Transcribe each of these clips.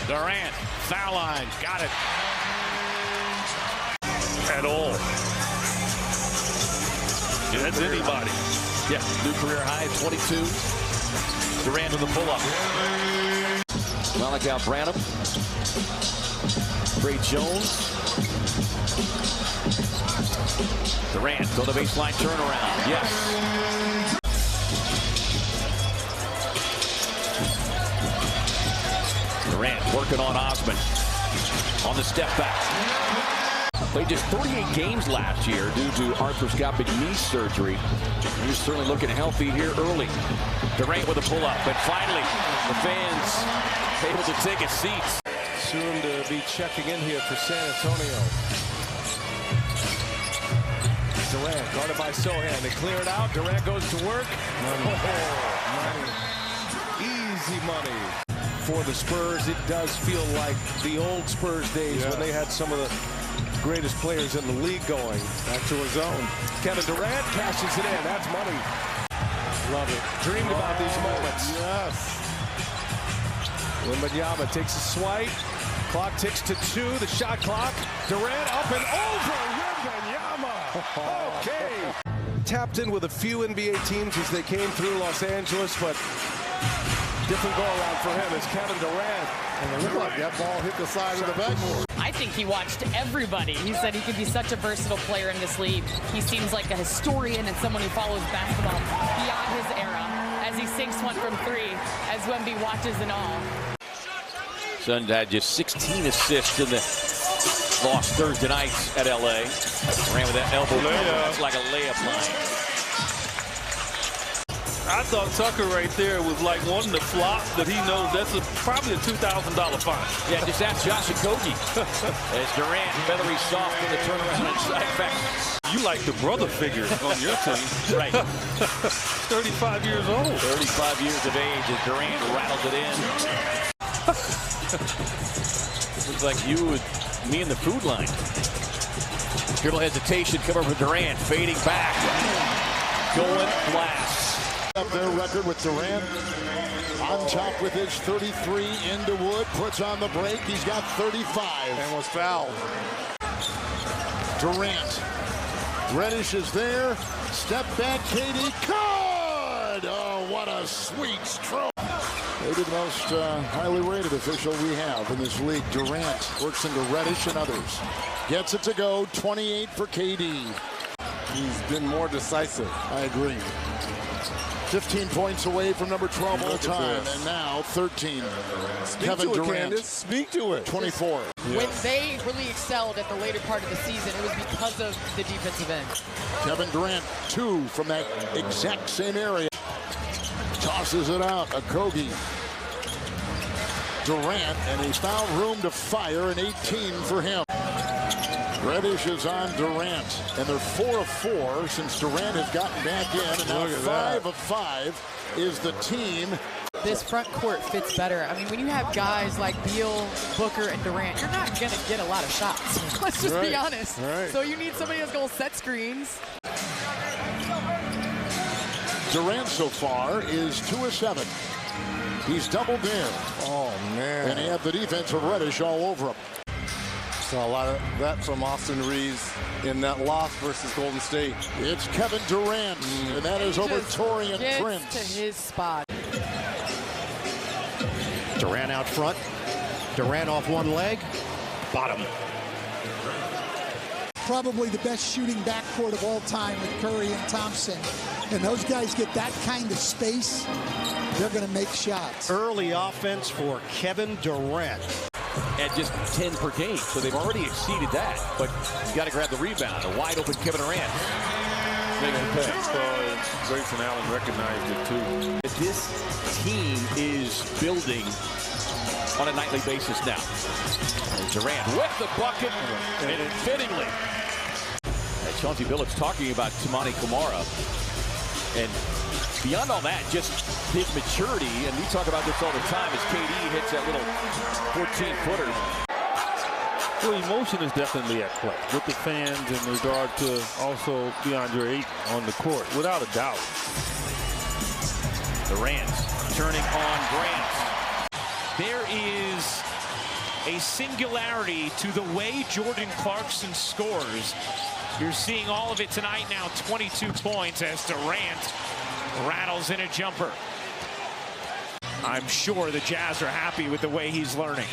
Durant, foul line, got it. At all. That's anybody. Yeah, new career high, 22. Durant with the pull-up. Well, like out Branham. Ray Jones. Durant, go to baseline turnaround. Yes. Durant working on Osman. On the step back. Played just 38 games last year due to arthroscopic knee surgery. He's certainly looking healthy here early. Durant with a pull-up, but finally the fans able to take his seats. Soon to be checking in here for San Antonio. Durant guarded by Sohan. They clear it out. Durant goes to work. Money. Easy money. For the Spurs, it does feel like the old Spurs days when they had some of the greatest players in the league going. Back to his own. Kevin Durant cashes it in. That's money. Love it. Dreamed about these moments. Yes. Wembanyama takes a swipe. Clock ticks to 2. The shot clock. Durant up and over. Wembanyama. Okay. Tapped in with a few NBA teams as they came through Los Angeles, but different go-around for him is Kevin Durant. And it looked like that ball hit the side of the backboard. I think he watched everybody. He said he could be such a versatile player in this league. He seems like a historian and someone who follows basketball beyond his era as he sinks one from 3 as Wemby watches and all. Suns had just 16 assists in the loss Thursday night at LA. Ran with that elbow. It's like a layup line. I thought Tucker right there was like wanting to flop, but he knows that's probably a $2,000 fine. Yeah, just ask Josh Okogie. As Durant, feathery soft in the turnaround inside back. You like the brother figure on your team. Right. 35 years old. 35 years of age as Durant rattled it in. Looks like you with me in the food line. Dribble hesitation, cover for Durant, fading back. Going glass. Up their record with Durant on top with his 33 into Wood, puts on the break. He's got 35 and was fouled. Durant, Reddish is there. Step back, KD. Good. Oh, what a sweet stroke. Maybe the most highly rated official we have in this league. Durant works into Reddish and others. Gets it to go. 28 for KD. He's been more decisive. I agree. 15 points away from number 12 all time, and now 13. Kevin Durant. Speak to it. 24. When they really excelled at the later part of the season, it was because of the defensive end. Kevin Durant, 2 from that exact same area. Tosses it out. Okogie. Durant, and he's found room to fire, and 18 for him. Reddish is on Durant, and they're 4 of 4 since Durant has gotten back in, and now 5 of 5 is the team. This front court fits better. I mean, when you have guys like Beal, Booker, and Durant, you're not going to get a lot of shots. Let's just be honest. So you need somebody that's going to set screens. Durant so far is 2 of 7. He's doubled in. Oh, man. And he had the defense of Reddish all over him. Saw a lot of that from Austin Reeves in that loss versus Golden State. It's Kevin Durant, and that is over Torian Prince. To his spot. Durant out front. Durant off one leg. Bottom. Probably the best shooting backcourt of all time with Curry and Thompson. And those guys get that kind of space, they're going to make shots. Early offense for Kevin Durant. At just 10 per game, so they've already exceeded that. But you got to grab the rebound. A wide open Kevin Durant. Grayson Allen recognized it too. This team is building on a nightly basis now. And Durant with the bucket, and fittingly. Chauncey Billups talking about Toumani Camara. And beyond all that, just his maturity, and we talk about this all the time, as KD hits that little 14-footer. Well, emotion is definitely at play with the fans in regard to also DeAndre Ayton on the court, without a doubt. Durant turning on Grant. There is a singularity to the way Jordan Clarkson scores. You're seeing all of it tonight now, 22 points as Durant rattles in a jumper. I'm sure the Jazz are happy with the way he's learning.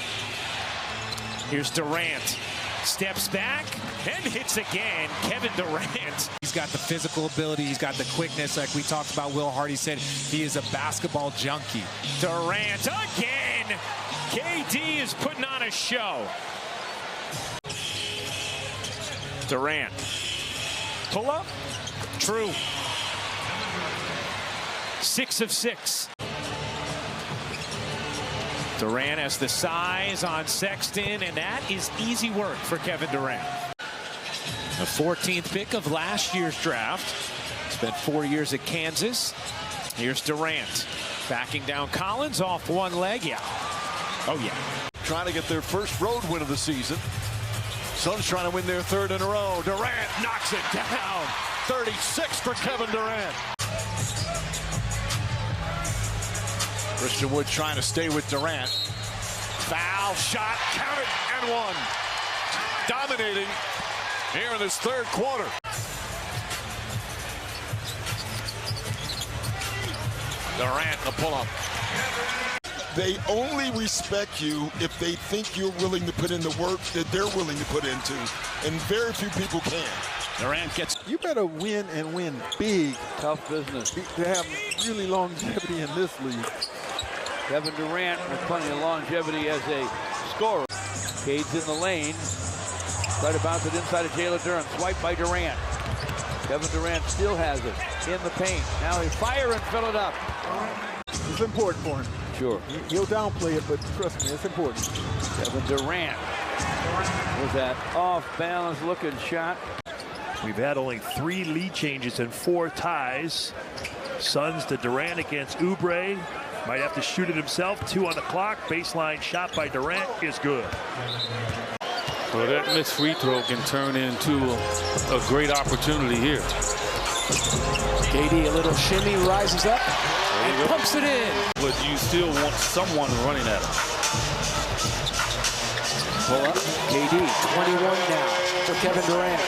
Here's Durant. Steps back and hits again. Kevin Durant. He's got the physical ability. He's got the quickness. Like we talked about, Will Hardy said he is a basketball junkie. Durant again. KD is putting on a show. Durant. Pull up. True. 6 of 6. Durant has the size on Sexton, and that is easy work for Kevin Durant. The 14th pick of last year's draft. Spent 4 years at Kansas. Here's Durant. Backing down Collins off one leg. Yeah. Oh, yeah. Trying to get their first road win of the season. Suns trying to win their 3rd in a row. Durant knocks it down. 36 for Kevin Durant. Christian Wood trying to stay with Durant. Foul shot, counted and one. Dominating here in this 3rd quarter. Durant, the pull-up. They only respect you if they think you're willing to put in the work that they're willing to put into, and very few people can. Durant gets. You better win and win big. Tough business. To have really longevity in this league. Kevin Durant with plenty of longevity as a scorer. Cade's in the lane. Try to bounce it inside of Jalen Durant. Swipe by Durant. Kevin Durant still has it in the paint. Now he fire and fill it up. It's important for him. Sure. He'll downplay it, but trust me, it's important. Kevin Durant with that off-balance looking shot. We've had only 3 lead changes and 4 ties. Suns to Durant against Oubre. Might have to shoot it himself. 2 on the clock. Baseline shot by Durant is good. Well, that missed free throw can turn into a great opportunity here. KD, a little shimmy, rises up and pumps it in. But you still want someone running at him. Pull up. KD, 21 now for Kevin Durant.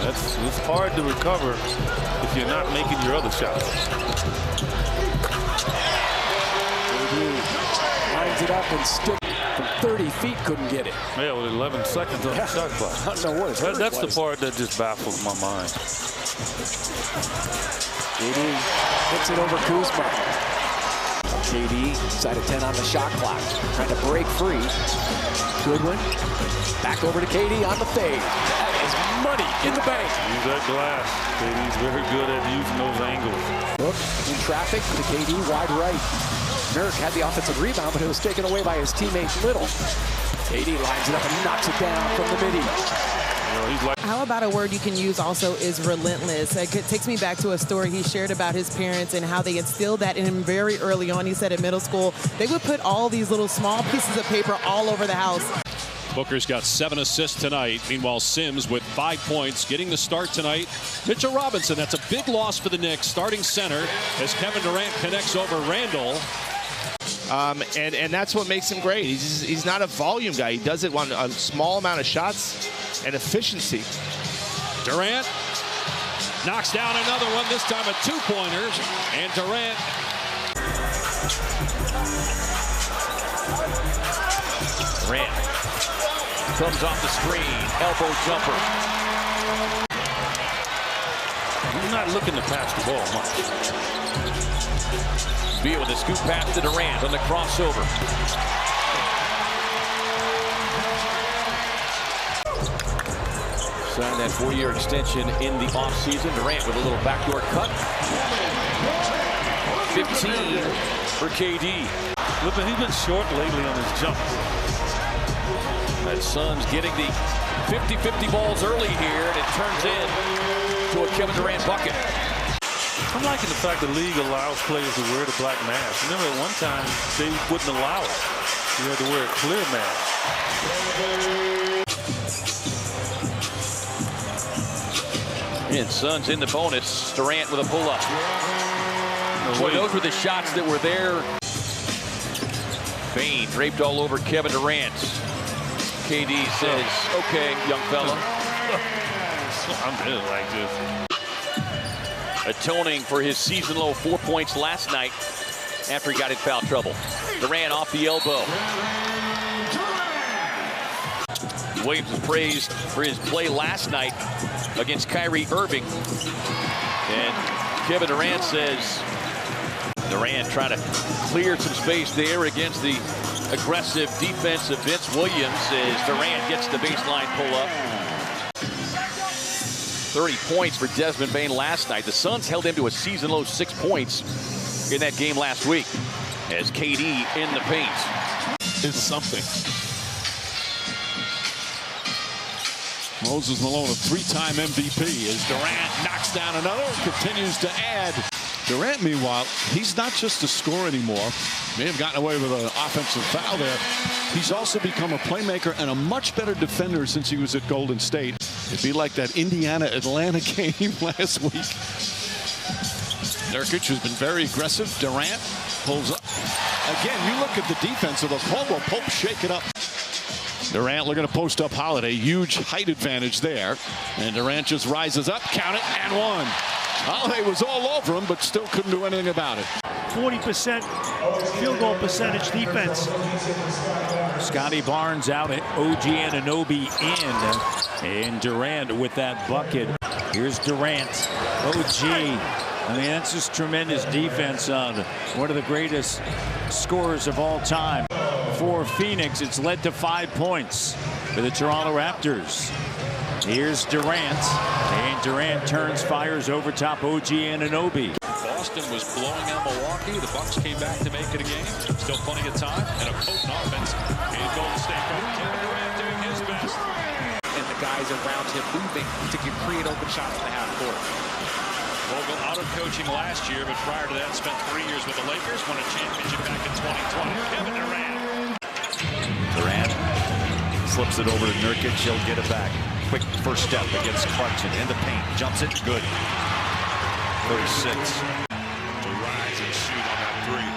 It's hard to recover if you're not making your other shots. Lines it up and stick from 30 feet, couldn't get it. Yeah, with 11 seconds on the shot clock. I don't know what that's the part that just baffles my mind. KD hits it over Kuzma. KD side of 10 on the shot clock, trying to break free. Goodwin back over to KD on the fade. That is money in the bank. Use that glass. KD's very good at using those angles. Look in traffic to KD wide right. Nurk had the offensive rebound, but it was taken away by his teammate Little. KD lines it up and knocks it down from the midi. How about a word you can use also is relentless. It takes me back to a story he shared about his parents and how they instilled that in him very early on. He said at middle school, they would put all these little small pieces of paper all over the house. Booker's got 7 assists tonight. Meanwhile, Sims with 5 points, getting the start tonight. Mitchell Robinson, that's a big loss for the Knicks, starting center as Kevin Durant connects over Randall. And that's what makes him great. He's not a volume guy. He does it on a small amount of shots and efficiency. Durant knocks down another one, this time a 2-pointer. And Durant. Durant comes off the screen, elbow jumper. He's not looking to pass the ball much. Beal with a scoop pass to Durant on the crossover. Signed that 4-year extension in the offseason. Durant with a little backdoor cut. 15 for KD. Look, he's been short lately on his jump. That Suns getting the 50-50 balls early here, and it turns in to a Kevin Durant bucket. I'm liking the fact the league allows players to wear the black mask. Remember, at one time, they wouldn't allow it. You had to wear a clear mask. And Suns in the bonus. Durant with a pull-up. Boy, those were the shots that were there. Bane draped all over Kevin Durant. KD says, okay, young fella. I'm good like this. Atoning for his season low 4 points last night after he got in foul trouble. Durant off the elbow. Williams was praised for his play last night against Kyrie Irving. And Kevin Durant says, Durant trying to clear some space there against the aggressive defense of Vince Williams as Durant gets the baseline pull-up. 30 points for Desmond Bane last night. The Suns held him to a season-low 6 points in that game last week as KD in the paint. It's something. Moses Malone, a three-time MVP, as Durant knocks down another and continues to add. Durant, meanwhile, he's not just a scorer anymore. May have gotten away with an offensive foul there. He's also become a playmaker and a much better defender since he was at Golden State. It'd be like that Indiana-Atlanta game last week. Nurkic has been very aggressive. Durant pulls up. Again, you look at the defense of the Caldwell Pope, shake it up. Durant looking to post up Holiday. Huge height advantage there. And Durant just rises up, count it, and one. Holiday was all over him, but still couldn't do anything about it. 40% field goal percentage defense. Scotty Barnes out and OG Anunoby in. And Durant with that bucket. Here's Durant. OG. I mean, that's just tremendous defense on one of the greatest scorers of all time. For Phoenix, it's led to 5 points for the Toronto Raptors. Here's Durant, and Durant turns, fires over top OG Anunoby. Boston was blowing out Milwaukee. The Bucks came back to make it a game. Still plenty of time, and a potent offense in Golden State. Kevin Durant doing his best. And the guys around him moving to create open shots in the half court. Vogel out of coaching last year, but prior to that spent 3 years with the Lakers, won a championship back in 2020. Kevin Durant. Durant slips it over to Nurkic. He'll get it back. Quick first step against Clarkson in the paint. Jumps it. Good. 36. To rise and shoot on that three.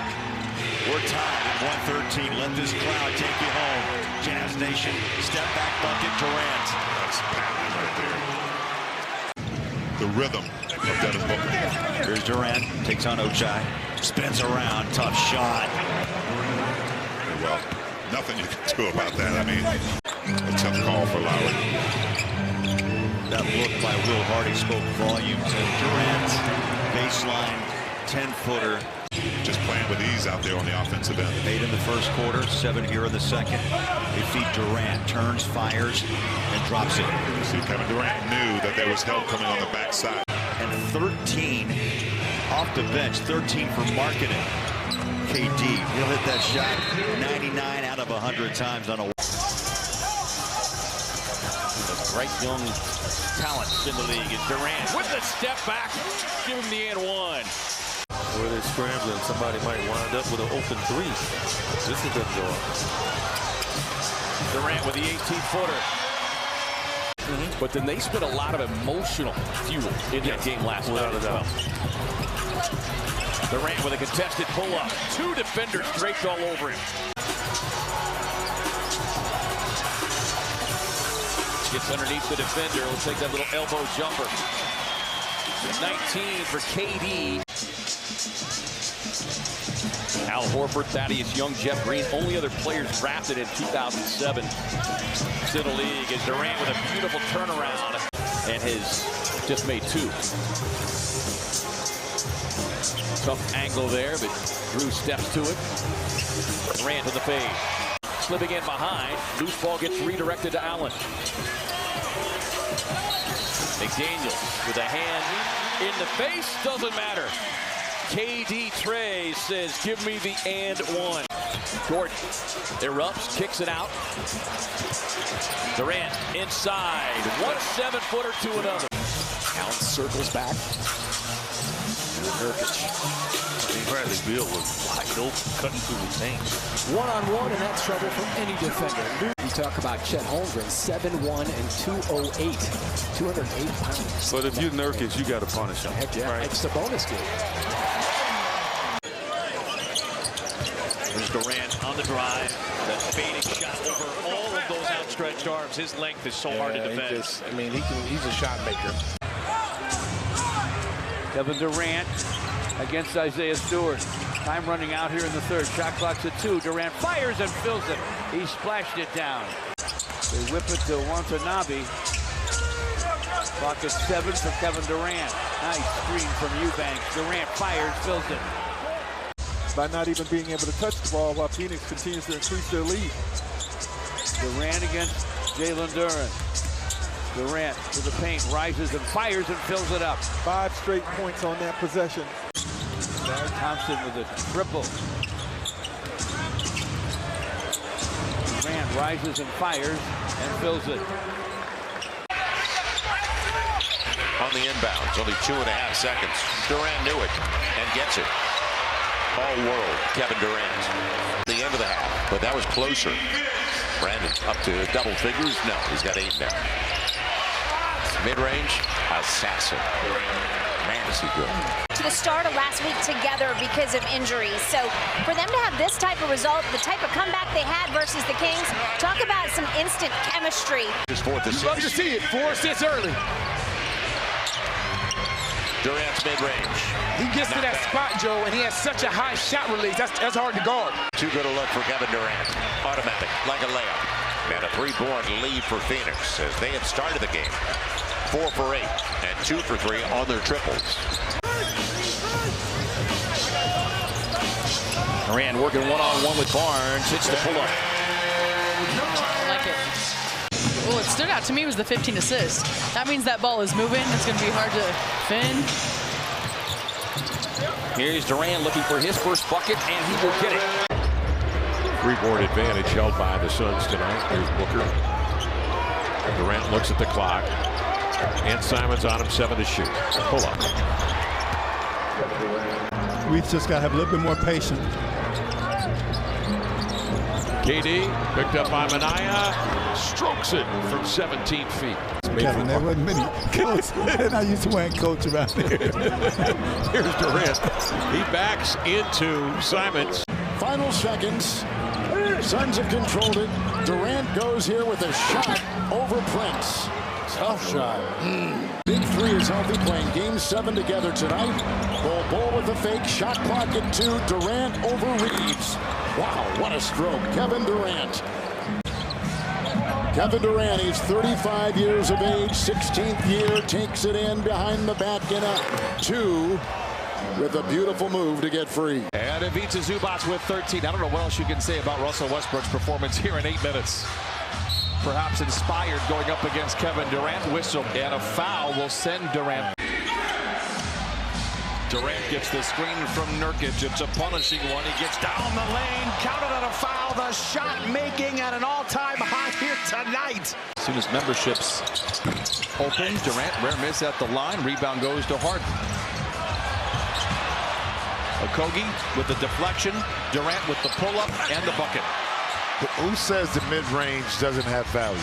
We're tied at 113. Let this crowd take you home. Jazz Nation. Step back bucket. Durant. That's Batman right there. The rhythm of Devin Booker. Here's Durant. Takes on Ochai. Spins around. Tough shot. Well, nothing you can do about that. I mean, a tough call for Lowry. That look by Will Hardy spoke volumes. And Durant, baseline, 10-footer. Just playing with ease out there on the offensive end. 8 in the first quarter, 7 here in the second. They feed Durant, turns, fires, and drops it. See, Kevin Durant knew that there was help coming on the backside. And 13 off the bench, 13 for marketing. KD, he'll hit that shot 99 out of 100 times on a... Bright young talent in the league is Durant with the step back. Give him the and one. Where they're scrambling, somebody might wind up with an open three. This is a good job. Durant with the 18-footer. But then they spent a lot of emotional fuel in that game last night as well. Durant with a contested pull-up. 2 defenders draped all over him. Gets underneath the defender. Will take that little elbow jumper. 19 for KD. Al Horford, Thaddeus Young, Jeff Green, only other players drafted in 2007 to the league. As Durant with a beautiful turnaround and has just made 2. Tough angle there, but Drew steps to it. Durant to the fade. Slipping in behind. Loose ball gets redirected to Allen. McDaniels with a hand in the face. Doesn't matter. KD Trey says, give me the and one. Gordon erupts, kicks it out. Durant inside. 1 7-footer to another. Allen circles back. Nurkic. Bradley Beal was wide open, cutting through the paint. One-on-one, and that's trouble for any defender. We talk about Chet Holmgren, 7'1" and 208. 208 pounds. But if you're Nurkic, you got to punish him. Heck yeah, right? It's the bonus game. There's Durant on the drive. That fading shot over all of those outstretched arms. His length is so hard to defend. He's a shot maker. Kevin Durant against Isaiah Stewart. Time running out here in the third. Shot clock's at 2. Durant fires and fills it. He splashed it down. They whip it to Watanabe. Clock at 7 for Kevin Durant. Nice screen from Eubanks. Durant fires, fills it. By not even being able to touch the ball while Phoenix continues to increase their lead. Durant against Jalen Durant. Durant to the paint, rises and fires and fills it up. 5 straight points on that possession. Thompson with a triple. Durant rises and fires and fills it. On the inbounds, only 2.5 seconds. Durant knew it and gets it. All world, Kevin Durant. The end of the half, but that was closer. Brandon up to double figures. No, he's got 8 now. Mid-range, assassin. Man, is he good. To the start of last week together because of injuries. So for them to have this type of result, the type of comeback they had versus the Kings, talk about some instant chemistry. His 4th assist. Love to see it. 4 assists early. Durant's mid-range. He gets to that spot, Joe, and he has such a high shot release. That's hard to guard. Too good a look for Kevin Durant. Automatic, like a layup. And a 3-point lead for Phoenix as they had started the game. 4 for 8 and 2 for 3 on their triples. Durant working one-on-one with Barnes. Hits the pull-up. I like it. Well, what stood out to me was the 15 assists. That means that ball is moving. It's going to be hard to defend. Here's Durant looking for his first bucket, and he will get it. 3-board advantage held by the Suns tonight. There's Booker. Durant looks at the clock. And Simon's on him, 7 to shoot. Pull up. We just got to have a little bit more patience. KD picked up by Minaya. Strokes it from 17 feet. Kevin, there wasn't many coaches. And I used to wear coach around there. Here's Durant. He backs into Simons. Final seconds. Suns have controlled it. Durant goes here with a shot over Prince. Tough shot. Big 3 is healthy, playing game 7 together tonight. Bol with a fake. Shot clock at 2. Durant over Reeves. Wow, what a stroke. Kevin Durant. Kevin Durant, he's 35 years of age, 16th year, takes it in behind the back in a 2 with a beautiful move to get free. And Ivica Zubac with 13. I don't know what else you can say about Russell Westbrook's performance here in 8 minutes. Perhaps inspired going up against Kevin Durant. Whistle and a foul will send Durant. Durant gets the screen from Nurkic. It's a punishing one. He gets down the lane, counted on a foul. The shot making at an all-time high here tonight. As soon as memberships open, Durant, rare miss at the line. Rebound goes to Harden. Okogie with the deflection. Durant with the pull-up and the bucket. Who says the mid-range doesn't have value?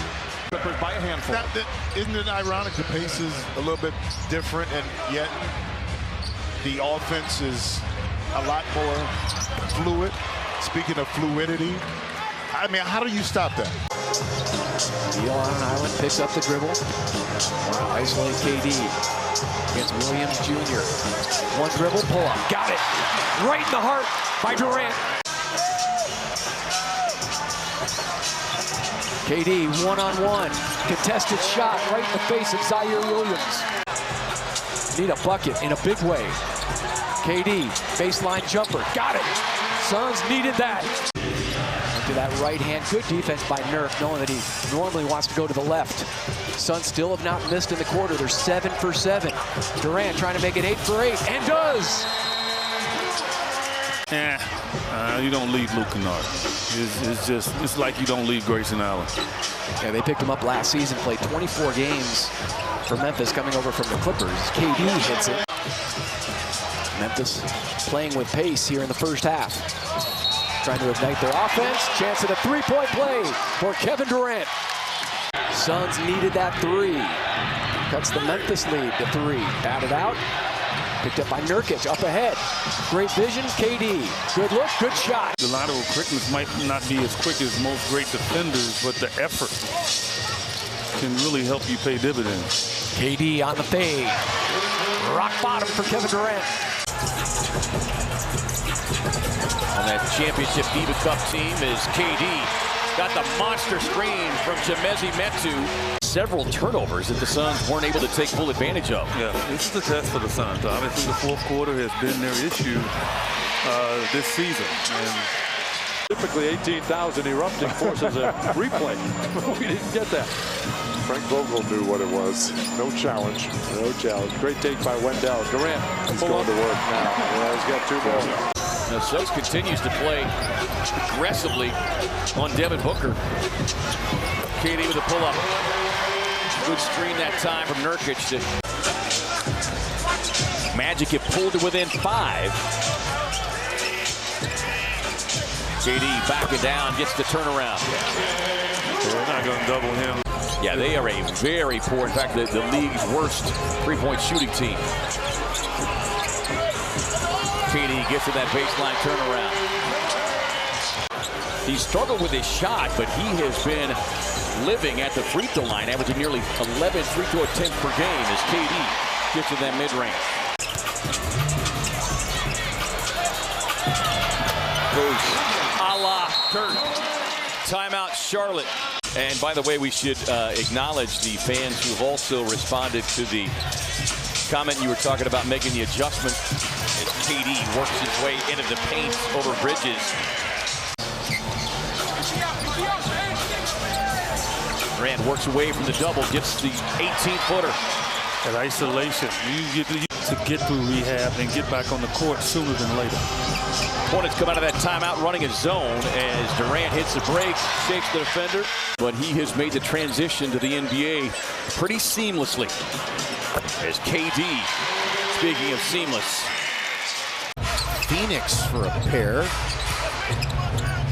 Clippers by a handful. Isn't it ironic the pace is a little bit different, and yet the offense is a lot more fluid? Speaking of fluidity, I mean, how do you stop that? Deal on an island, picks up the dribble. Isolate KD against Williams Jr. One dribble, pull up. Got it. Right in the heart by Durant. KD one-on-one. Contested shot right in the face of Zaire Williams. Need a bucket in a big way. KD, baseline jumper. Got it. Suns needed that. To that right hand. Good defense by Nurk, knowing that he normally wants to go to the left. Suns still have not missed in the quarter. They're 7 for 7. Durant trying to make it 8 for 8, and does. You don't leave Luke Kennard. It's like you don't leave Grayson Allen. Yeah, they picked him up last season, played 24 games for Memphis, coming over from the Clippers. KD hits it. Memphis playing with pace here in the first half. Trying to ignite their offense. Chance at a 3-point play for Kevin Durant. Suns needed that 3. Cuts the Memphis lead to 3. Batted out. Picked up by Nurkic, up ahead. Great vision, KD. Good look, good shot. The lateral quickness might not be as quick as most great defenders, but the effort can really help you pay dividends. KD on the fade. Rock bottom for Kevin Durant. On that championship Diva Cup team is KD. Got the monster screen from Chimezie Metu. Several turnovers that the Suns weren't able to take full advantage of. Yeah, this is the test for the Suns. Obviously, the fourth quarter has been their issue this season. And typically 18,000 erupting forces a replay. We didn't get that. Frank Vogel knew what it was. No challenge. No challenge. Great take by Wendell. Durant. He's going to work now. Yeah, he's got 2 more. Now Suggs continues to play aggressively on Devin Booker. KD with a pull-up. Good screen that time from Nurkic. Magic get pulled to within 5. KD backing down, gets the turnaround. They're not going to double him. Yeah, they are a very poor, in fact, the league's worst three-point shooting team. KD gets to that baseline turnaround. He struggled with his shot, but he has been living at the free throw line, averaging nearly 11 free throw attempts per game as KD gets to that mid-range. Goes a la Dirk. Timeout, Charlotte. And by the way, we should acknowledge the fans who've also responded to the comment you were talking about making the adjustment as KD works his way into the paint over Bridges. Durant works away from the double, gets the 18-footer. At isolation, you get to get through rehab and get back on the court sooner than later. Hornets come out of that timeout running a zone as Durant hits the break, shakes the defender, but he has made the transition to the NBA pretty seamlessly. As KD, speaking of seamless. Phoenix for a pair.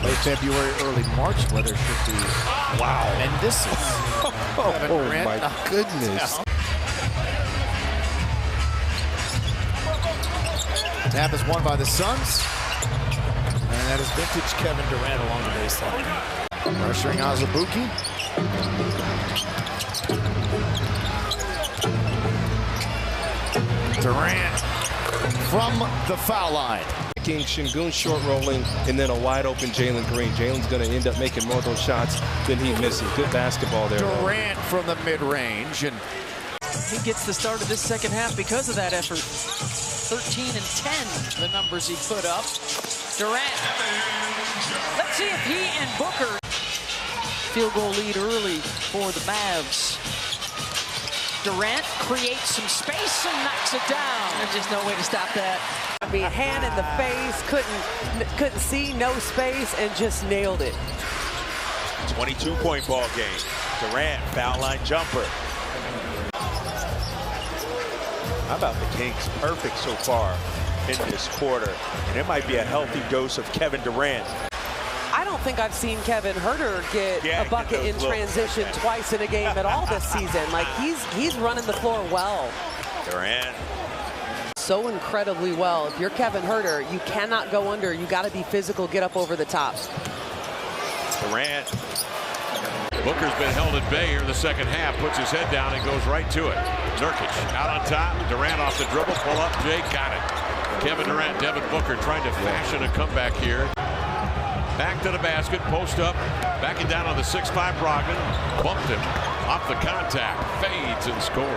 Late February, early March weather should be tremendous. Oh my goodness. Tap is won by the Suns. And that is vintage Kevin Durant along the baseline. Pressuring Azubuike. Durant from the foul line. Şengün short rolling, and then a wide open Jalen Green. Jalen's going to end up making more of those shots than he misses. Good basketball there. Durant from the mid-range, and he gets the start of this second half because of that effort. 13 and 10, the numbers he put up. Durant. Let's see if he and Booker. Field goal lead early for the Mavs. Durant creates some space and knocks it down. There's just no way to stop that. I mean, hand in the face, couldn't see, no space, and just nailed it. 22-point ball game. Durant, foul line jumper. How about the Kings? Perfect so far in this quarter. And it might be a healthy dose of Kevin Durant. I don't think I've seen Kevin Huerter get a bucket in transition twice in a game at all this season. Like, he's running the floor well. Durant. So incredibly well. If you're Kevin Huerter, you cannot go under. You got to be physical, get up over the top. Durant. Booker's been held at bay here in the second half, puts his head down and goes right to it. Nurkic out on top, Durant off the dribble, pull up, Jay got it. Kevin Durant, Devin Booker trying to fashion a comeback here. Back to the basket, post up, backing down on the 6'5 Brogdon, bumped him off the contact, fades and scores.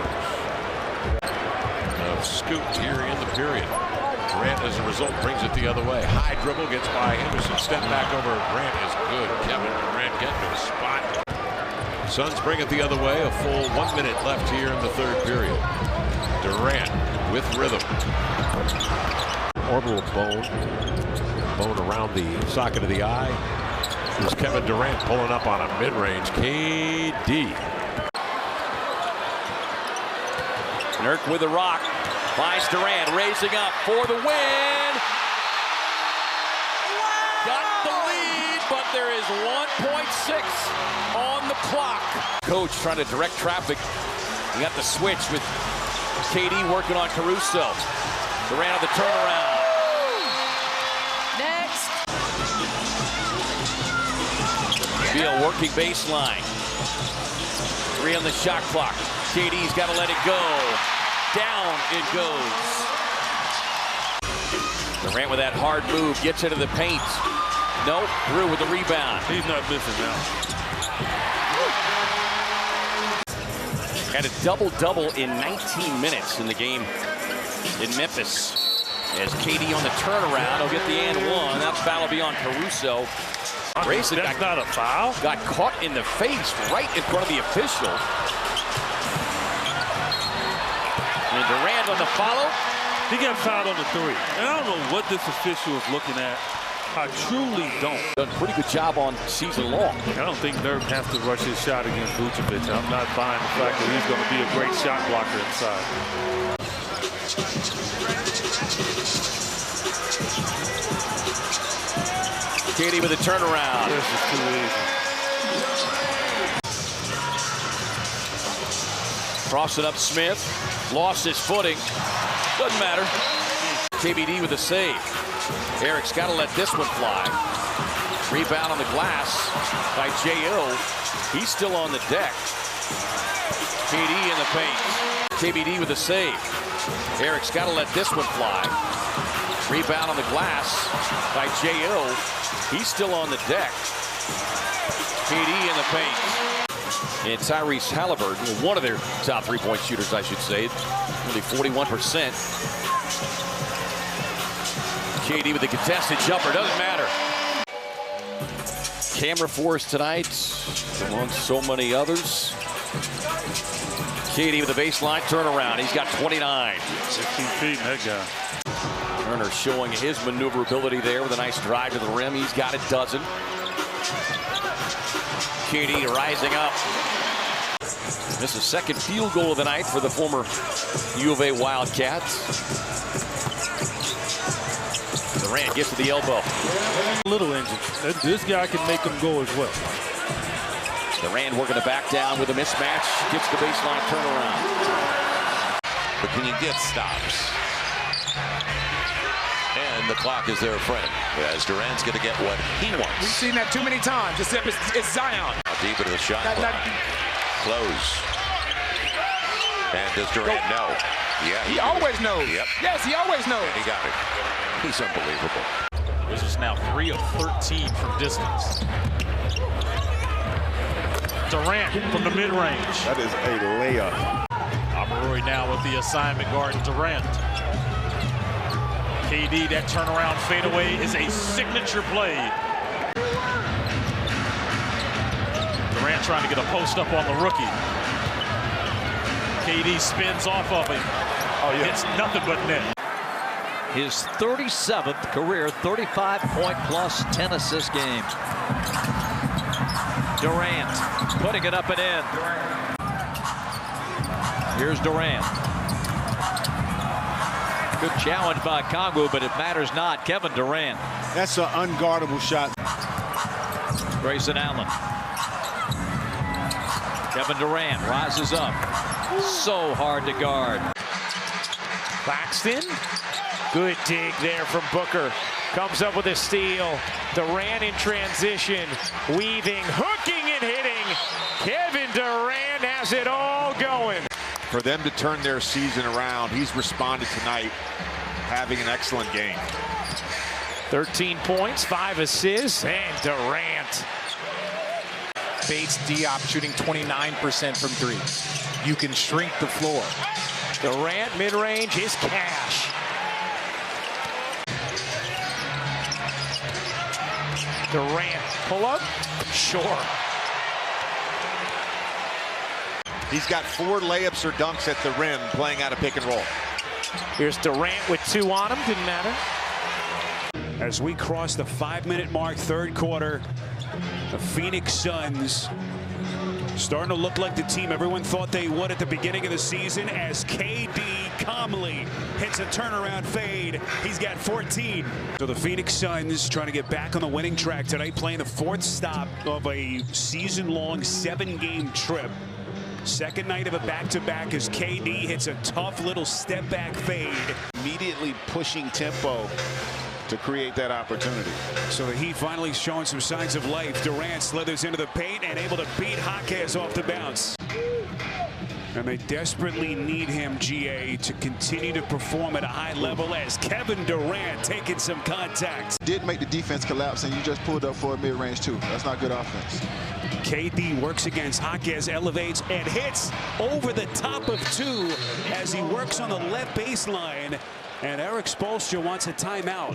Scooped here in the period. Durant, as a result, brings it the other way. High dribble, gets by Henderson, step back over. Grant is good. Kevin Durant getting to the spot. Suns bring it the other way. A full 1 minute left here in the third period. Durant with rhythm. Orbital bone around the socket of the eye. Here's Kevin Durant pulling up on a mid-range. KD. Nurk with the rock. Finds Durant, raising up for the win. Got the lead, but there is 1.6 on the clock. Coach trying to direct traffic. He got the switch with KD working on Caruso. Durant on the turnaround. Next. Beal working baseline. 3 on the shot clock. KD's got to let it go. Down it goes. Durant with that hard move, gets into the paint. Nope, Drew with the rebound. He's not missing now. Had a double-double in 19 minutes in the game in Memphis. As KD on the turnaround, he'll get the and one. That foul will be on Caruso. Grayson, that's not a foul. Got caught in the face right in front of the official. And Durant on the follow. He got fouled on the 3. And I don't know what this official is looking at. I truly don't. Done a pretty good job on season long. I don't think Dirk has to rush his shot against Vucevic. I'm not buying the fact that he's going to be a great shot blocker inside. KD with a turnaround. This is too easy. Crossing up Smith. Lost his footing. Doesn't matter. KBD with a save. Eric's got to let this one fly. Rebound on the glass by J.O. He's still on the deck. KD in the paint. KBD with a save. Eric's got to let this one fly. Rebound on the glass by J.O. He's still on the deck. KD in the paint. And Tyrese Halliburton, one of their top three-point shooters, I should say. Only 41%. KD with the contested jumper, doesn't matter. Camera force tonight, among so many others. KD with the baseline turnaround. He's got 29. 15 feet, that guy. Turner showing his maneuverability there with a nice drive to the rim. He's got a dozen. KD rising up. This is second field goal of the night for the former U of A Wildcats. Durant gets to the elbow. Little engine. This guy can make him go as well. Durant working to back down with a mismatch. Gets the baseline turnaround. But can you get stops? And the clock is their friend, as Durant's going to get what he wants. We've seen that too many times. It's Zion. Deep into the shot clock. Close. And does Durant know? Yeah, he always knows. Yep. Yes, he always knows. And he got it. He's unbelievable. This is now 3 of 13 from distance. Durant from the mid-range. That is a layup. Amarui now with the assignment guard, Durant. KD, that turnaround fadeaway is a signature play. Durant trying to get a post up on the rookie. KD spins off of him. Oh, yeah. It's nothing but net. His 37th career 35-point-plus 10-assist game. Durant putting it up and in. Here's Durant. Good challenge by Kongwu, but it matters not. Kevin Durant. That's an unguardable shot. Grayson Allen. Kevin Durant rises up. So hard to guard. Claxton. Good dig there from Booker. Comes up with a steal. Durant in transition. Weaving, hooking and hitting. Kevin Durant has it all going. For them to turn their season around, he's responded tonight, having an excellent game. 13 points, 5 assists, and Durant. Bates Diop shooting 29% from 3. You can shrink the floor. Durant mid-range is cash. Durant pull up, sure. He's got 4 layups or dunks at the rim playing out of pick and roll. Here's Durant with 2 on him, didn't matter. As we cross the 5-minute mark, third quarter, the Phoenix Suns starting to look like the team everyone thought they would at the beginning of the season, as KD calmly hits a turnaround fade. He's got 14. So the Phoenix Suns trying to get back on the winning track tonight, playing the 4th stop of a season-long 7-game trip. Second night of a back-to-back as KD hits a tough little step-back fade. Immediately pushing tempo to create that opportunity. So the Heat finally showing some signs of life. Durant slithers into the paint and able to beat Jaquez off the bounce. And they desperately need him, GA, to continue to perform at a high level as Kevin Durant taking some contact. Did make the defense collapse, and you just pulled up for a mid-range too. That's not good offense. KD works against Jaquez, elevates and hits over the top of two as he works on the left baseline. And Eric Spoelstra wants a timeout.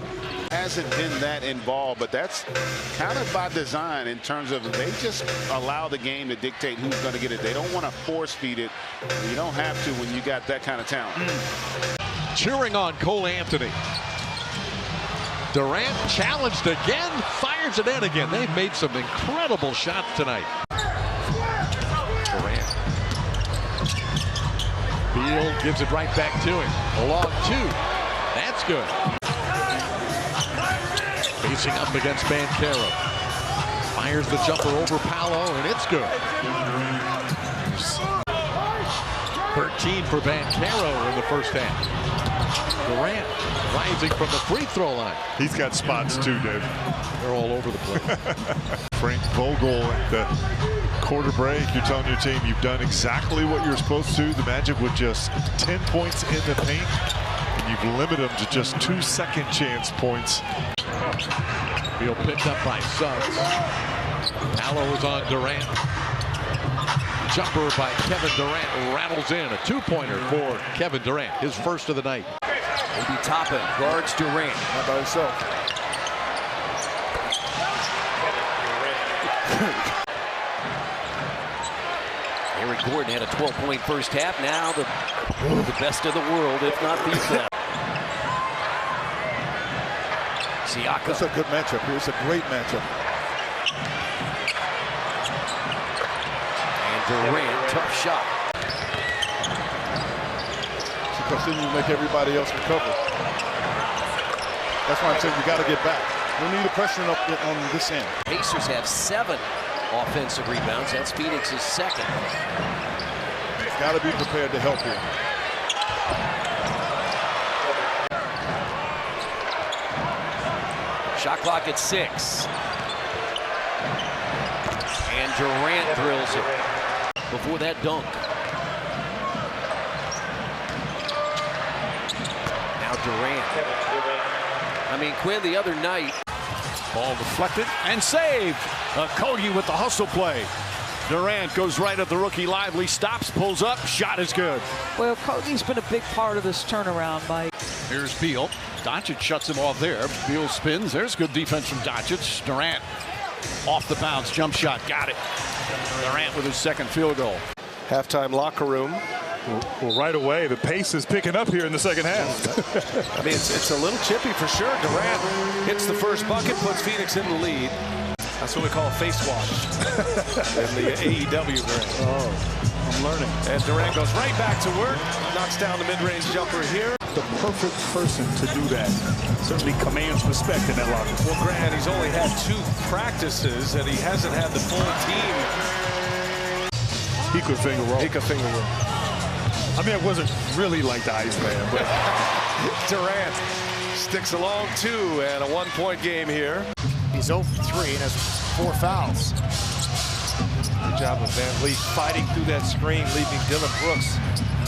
Hasn't been that involved, but that's kind of by design in terms of they just allow the game to dictate who's going to get it. They don't want to force feed it. You don't have to when you got that kind of talent. Cheering on Cole Anthony. Durant challenged again, fires it in again. They've made some incredible shots tonight. Durant. Beal gives it right back to him. A long two. That's good. Facing up against Banchero. Fires the jumper over Paolo, and it's good. 13 for Banchero in the first half. Durant rising from the free throw line. He's got spots too, Dave. They're all over the place. Frank Vogel at the quarter break. You're telling your team you've done exactly what you're supposed to. The Magic with just 10 points in the paint. And you've limited them to just 2 second chance points. Beal picked up by Suggs. Paolo is on Durant. Jumper by Kevin Durant rattles in. A two-pointer for Kevin Durant, his first of the night. Maybe Toppin guards Durant. How about himself? Eric Gordon had a 12-point first half. Now one of the best in the world, if not the best. Siakam. That's a good matchup here. It's a great matchup. And Durant, tough shot. Because then you make everybody else recover. That's why I'm saying you got to get back. We need a pressure up on this end. Pacers have 7 offensive rebounds. That's Phoenix's second. Got to be prepared to help here. Shot clock at 6. And Durant drills it before that dunk. Now Durant. I mean, Quinn, the other night. Ball deflected and saved. Kogi with the hustle play. Durant goes right at the rookie Lively, stops, pulls up, shot is good. Well, Kogi's been a big part of this turnaround, Mike. Here's Beal. Doncic shuts him off there. Beal spins. There's good defense from Doncic. Durant off the bounce, jump shot, got it. Durant with his second field goal. Halftime locker room. Well, right away, the pace is picking up here in the second half. I mean, it's a little chippy for sure. Durant hits the first bucket, puts Phoenix in the lead. That's what we call a face wash in the AEW brand. Oh, I'm learning. And Durant goes right back to work, knocks down the mid-range jumper here. The perfect person to do that. Certainly commands respect in that locker room. Well, Grant, he's only had 2 practices, and he hasn't had the full team. He could finger roll. He could finger roll. I mean, it wasn't really like the Iceman, but Durant sticks along 2 and a 1-point game here. He's 0 for 3 and has 4 fouls. Good job of Van Vliet fighting through that screen, leaving Dylan Brooks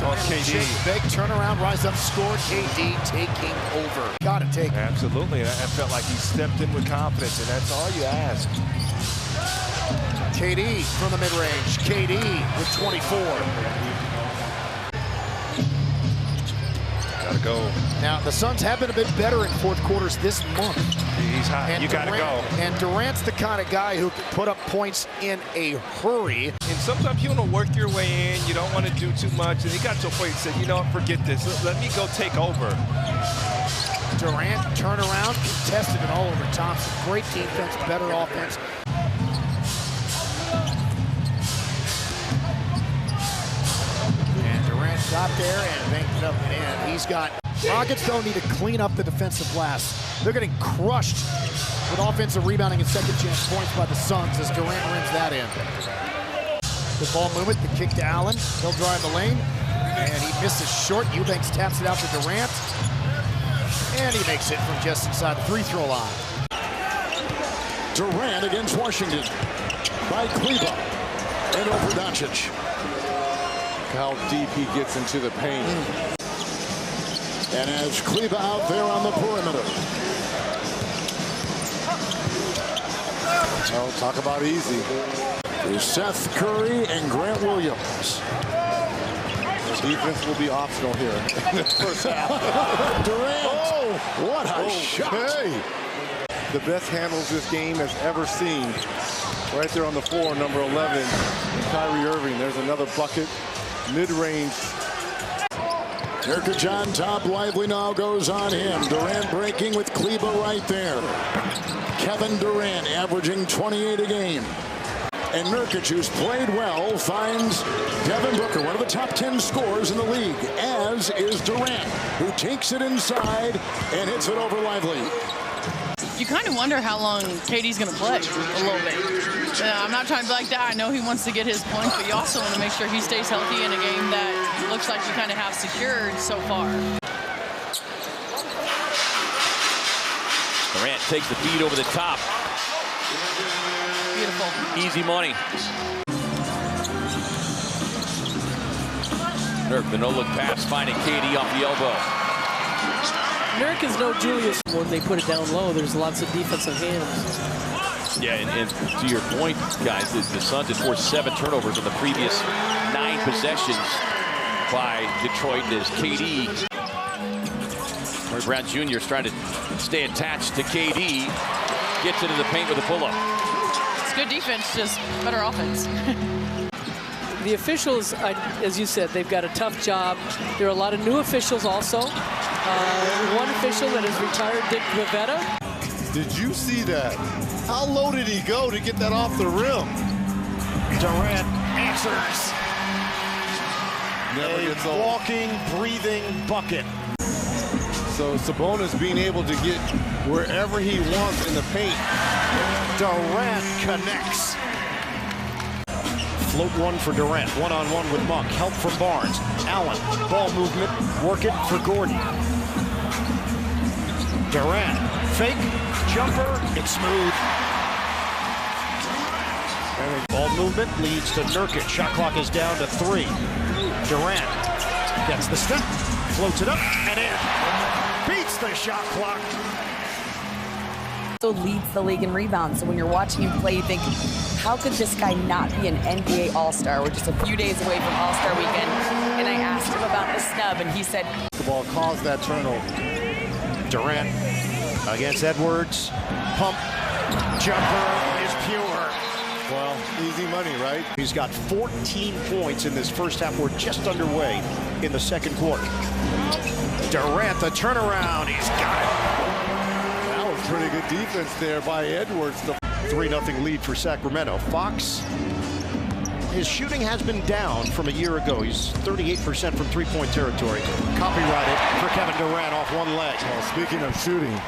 on KD. Big turnaround, rise up, scored. KD taking over. Got to take. Absolutely, and I felt like he stepped in with confidence, and that's all you ask. KD from the mid-range. KD with 24. Gotta go. Now, the Suns have been a bit better in fourth quarters this month. He's hot. And You gotta go. And Durant's the kind of guy who can put up points in a hurry. And sometimes you want to work your way in. You don't want to do too much. And he got to a point and said, you know what, forget this. Let me go take over. Durant, turnaround, contested and all over Thompson. Great defense, better offense. And Durant got there and banked it up and in. He's got... Rockets don't need to clean up the defensive glass. They're getting crushed with offensive rebounding and second chance points by the Suns as Durant rims that in. The ball movement, the kick to Allen. He'll drive the lane, and he misses short. Eubanks taps it out to Durant, and he makes it from just inside the free throw line. Durant against Washington by Kleba and over Doncic. How deep he gets into the paint. And as Kleba out there on the perimeter. Oh, talk about easy. There's Seth Curry and Grant Williams. The defense will be optional here in the first half. Durant. Oh, what a shot. The best handles this game has ever seen. Right there on the floor, number 11, Kyrie Irving. There's another bucket, mid-range. Nurkic on top. Lively now goes on him. Durant breaking with Kleba right there. Kevin Durant averaging 28 a game. And Nurkic, who's played well, finds Devin Booker, one of the top 10 scorers in the league, as is Durant, who takes it inside and hits it over Lively. You kind of wonder how long KD's going to play a little bit. I'm not trying to be like that. I know he wants to get his points, but you also want to make sure he stays healthy in a game that looks like you kind of have secured so far. Durant takes the feed over the top. Beautiful. Easy money. Nurk, the no-look pass, finding KD off the elbow. Nurk is no Julius. When they put it down low, there's lots of defensive hands. Yeah, and to your point, guys, the Suns had forced 7 turnovers in the previous 9 possessions by Detroit as KD. Larry Brown Jr. is trying to stay attached to KD. Gets into the paint with a pull-up. It's good defense, just better offense. The officials, as you said, they've got a tough job. There are a lot of new officials also. One official that is retired, Dick Vivetta. Did you see that? How low did he go to get that off the rim? Durant answers. Never gets old. Walking, breathing bucket. So Sabonis being able to get wherever he wants in the paint. Durant connects. Float one for Durant. One-on-one with Monk. Help from Barnes. Allen. Ball movement. Work it for Gordon. Durant. Fake. Jumper. It's smooth. Ball movement leads to Nurkic. Shot clock is down to 3. Durant gets the step. Floats it up and in. Beats the shot clock. Leads the league in rebounds. So when you're watching him play, you think, how could this guy not be an NBA All-Star? We're just a few days away from All-Star weekend. And I asked him about the snub, and he said, the ball caused that turnover. Durant against Edwards. Pump. Jumper is pure. Well, easy money, right? He's got 14 points in this first half. We're just underway in the second quarter. Durant, the turnaround. He's got it. Pretty good defense there by Edwards. The 3-0 lead for Sacramento. Fox, his shooting has been down from a year ago. He's 38% from three-point territory. Copyrighted for Kevin Durant off one leg. Well, speaking of shooting.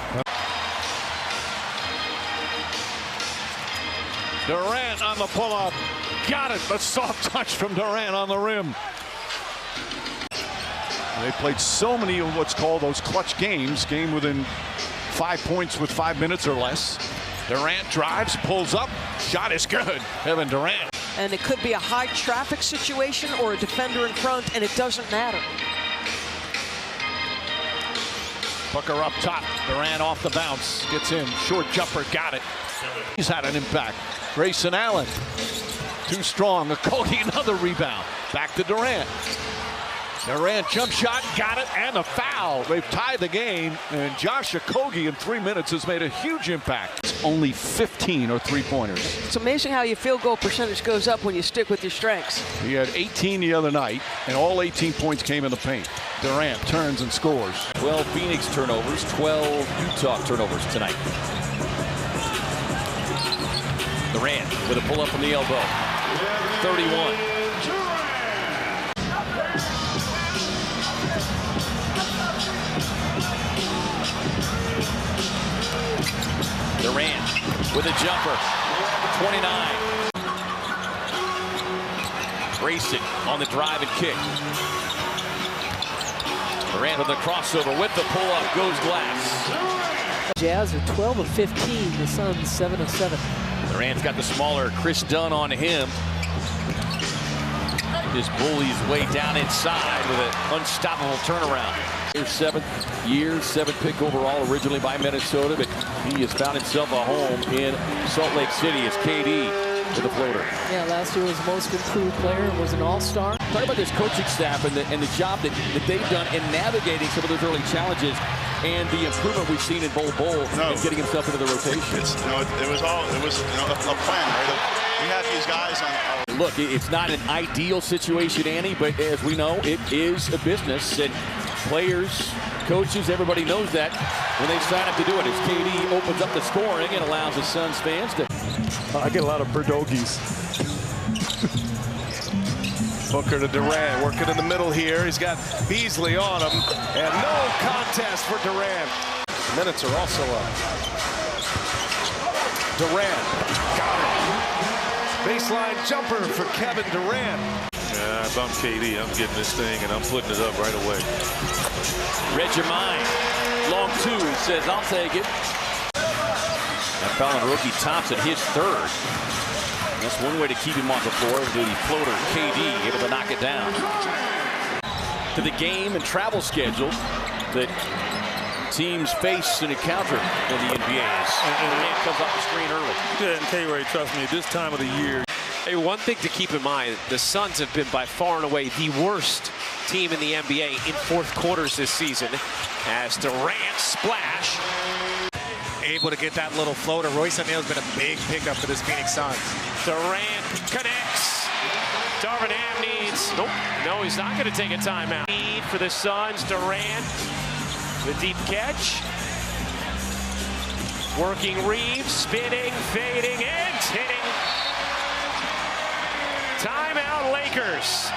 Durant on the pull-up. Got it. A soft touch from Durant on the rim. They played so many of what's called those clutch games. Game within 5 points with 5 minutes or less. Durant drives, pulls up, shot is good. Kevin Durant. And it could be a high traffic situation or a defender in front, and it doesn't matter. Booker up top. Durant off the bounce. Gets in. Short jumper. Got it. He's had an impact. Grayson Allen. Too strong. Okogie, another rebound. Back to Durant. Durant jump shot, got it, and a foul. They've tied the game, and Josh Okogie in 3 minutes has made a huge impact. It's only 15 or three-pointers. It's amazing how your field goal percentage goes up when you stick with your strengths. He had 18 the other night, and all 18 points came in the paint. Durant turns and scores. 12 Phoenix turnovers, 12 Utah turnovers tonight. Durant with a pull-up from the elbow. 31. Durant with a jumper, 29. Grayson on the drive and kick. Durant with the crossover with the pull-up, goes glass. Jazz are 12 of 15. The Suns 7 of 7. Durant's got the smaller Chris Dunn on him. Just bullies way down inside with an unstoppable turnaround. His 7th year, 7th pick overall, originally by Minnesota, but he has found himself a home in Salt Lake City as KD with a floater. Yeah, last year was the most improved player, was an all-star. Talk about this coaching staff and the job that they've done in navigating some of those early challenges and the improvement we've seen in Bol and getting himself into the rotation. It was a plan, right? We have these guys on. Look, it's not an ideal situation, Annie, but as we know, it is a business, and players, coaches, everybody knows that when they sign up to do it. As KD opens up the scoring and allows the Suns fans to. I get a lot of Berdogis. Booker to Durant, working in the middle here. He's got Beasley on him, and no contest for Durant. Minutes are also up. Durant, got it. Baseline jumper for Kevin Durant. Yeah, if I'm KD, I'm getting this thing, and I'm putting it up right away. Read your mind. Long two, he says, I'll take it. That foul on rookie Thompson, his 3rd. That's one way to keep him off the floor. The floater, KD, able to knock it down. To the game and travel schedule that teams face and encounter in the NBA. And man comes off the screen early. Yeah, and K-Ray, trust me, this time of the year. Hey, one thing to keep in mind, the Suns have been by far and away the worst team in the NBA in 4th quarters this season. As Durant splash. Able to get that little floater. Royce O'Neal's been a big pickup for this Phoenix Suns. Durant connects. Darvin Ham needs. Nope. No, he's not going to take a timeout. Need for the Suns. Durant. The deep catch. Working Reeves. Spinning. Fading. And hitting. Timeout Lakers.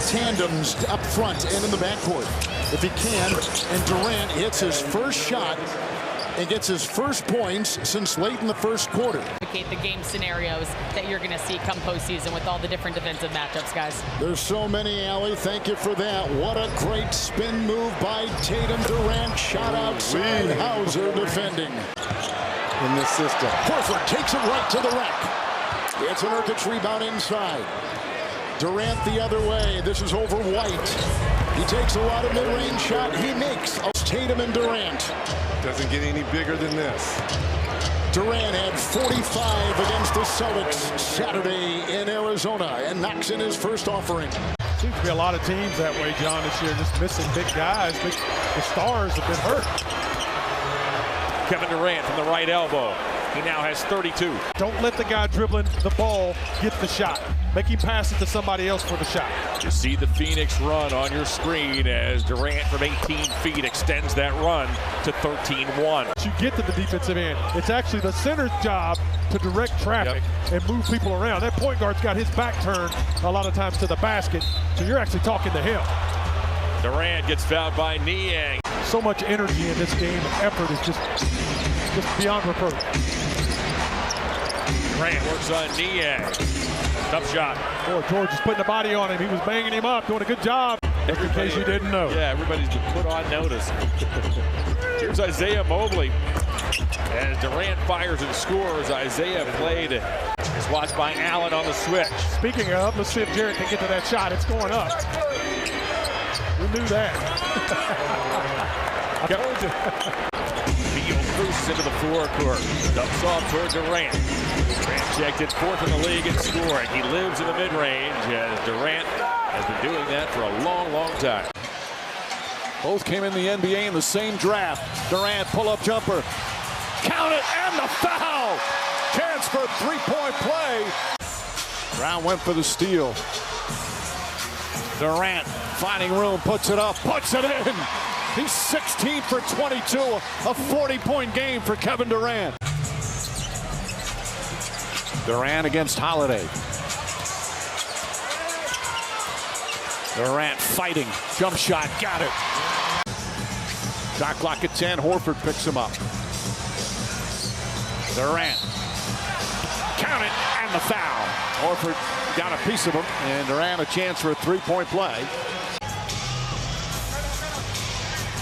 Tandems up front and in the backcourt. If he can, and Durant hits his first shot and gets his first points since late in the 1st quarter. The game scenarios that you're going to see come postseason with all the different defensive matchups, guys. There's so many, Allie. Thank you for that. What a great spin move by Tatum. Durant shot outside. Hauser defending in this system. Horford takes it right to the rack. It's an Nurkic rebound inside. Durant the other way. This is over White. He takes a lot of mid-range shot. He makes Tatum and Durant. Doesn't get any bigger than this. Durant had 45 against the Celtics Saturday in Arizona and knocks in his first offering. Seems to be a lot of teams that way, John, this year, just missing big guys. The stars have been hurt. Kevin Durant from the right elbow. He now has 32. Don't let the guy dribbling the ball get the shot. Make him pass it to somebody else for the shot. You see the Phoenix run on your screen as Durant from 18 feet extends that run to 13-1. You get to the defensive end. It's actually the center's job to direct traffic and move people around. That point guard's got his back turned a lot of times to the basket, so you're actually talking to him. Durant gets fouled by Niang. So much energy in this game. Effort is just beyond reproach. Durant works on Niang. Tough shot. Boy, George is putting a body on him. He was banging him up, doing a good job. Just in case you didn't know. Yeah, everybody's been put on notice. Here's Isaiah Mobley. As Durant fires and scores, Isaiah played. Is watched by Allen on the switch. Speaking of, let's see if Jarrett can get to that shot. It's going up. We knew that. I told you. Beal cruises into the forecourt. Dumps off toward Durant. Durant checked it 4th in the league in scoring. He lives in the mid-range as Durant has been doing that for a long, long time. Both came in the NBA in the same draft. Durant pull-up jumper. Count it, and the foul! Chance for a three-point play. Brown went for the steal. Durant finding room, puts it up, puts it in. He's 16 for 22, a 40-point game for Kevin Durant. Durant against Holiday. Durant fighting, jump shot, got it. Shot clock at 10, Horford picks him up. Durant. Counted, and the foul. Horford got a piece of him, and Durant a chance for a three-point play.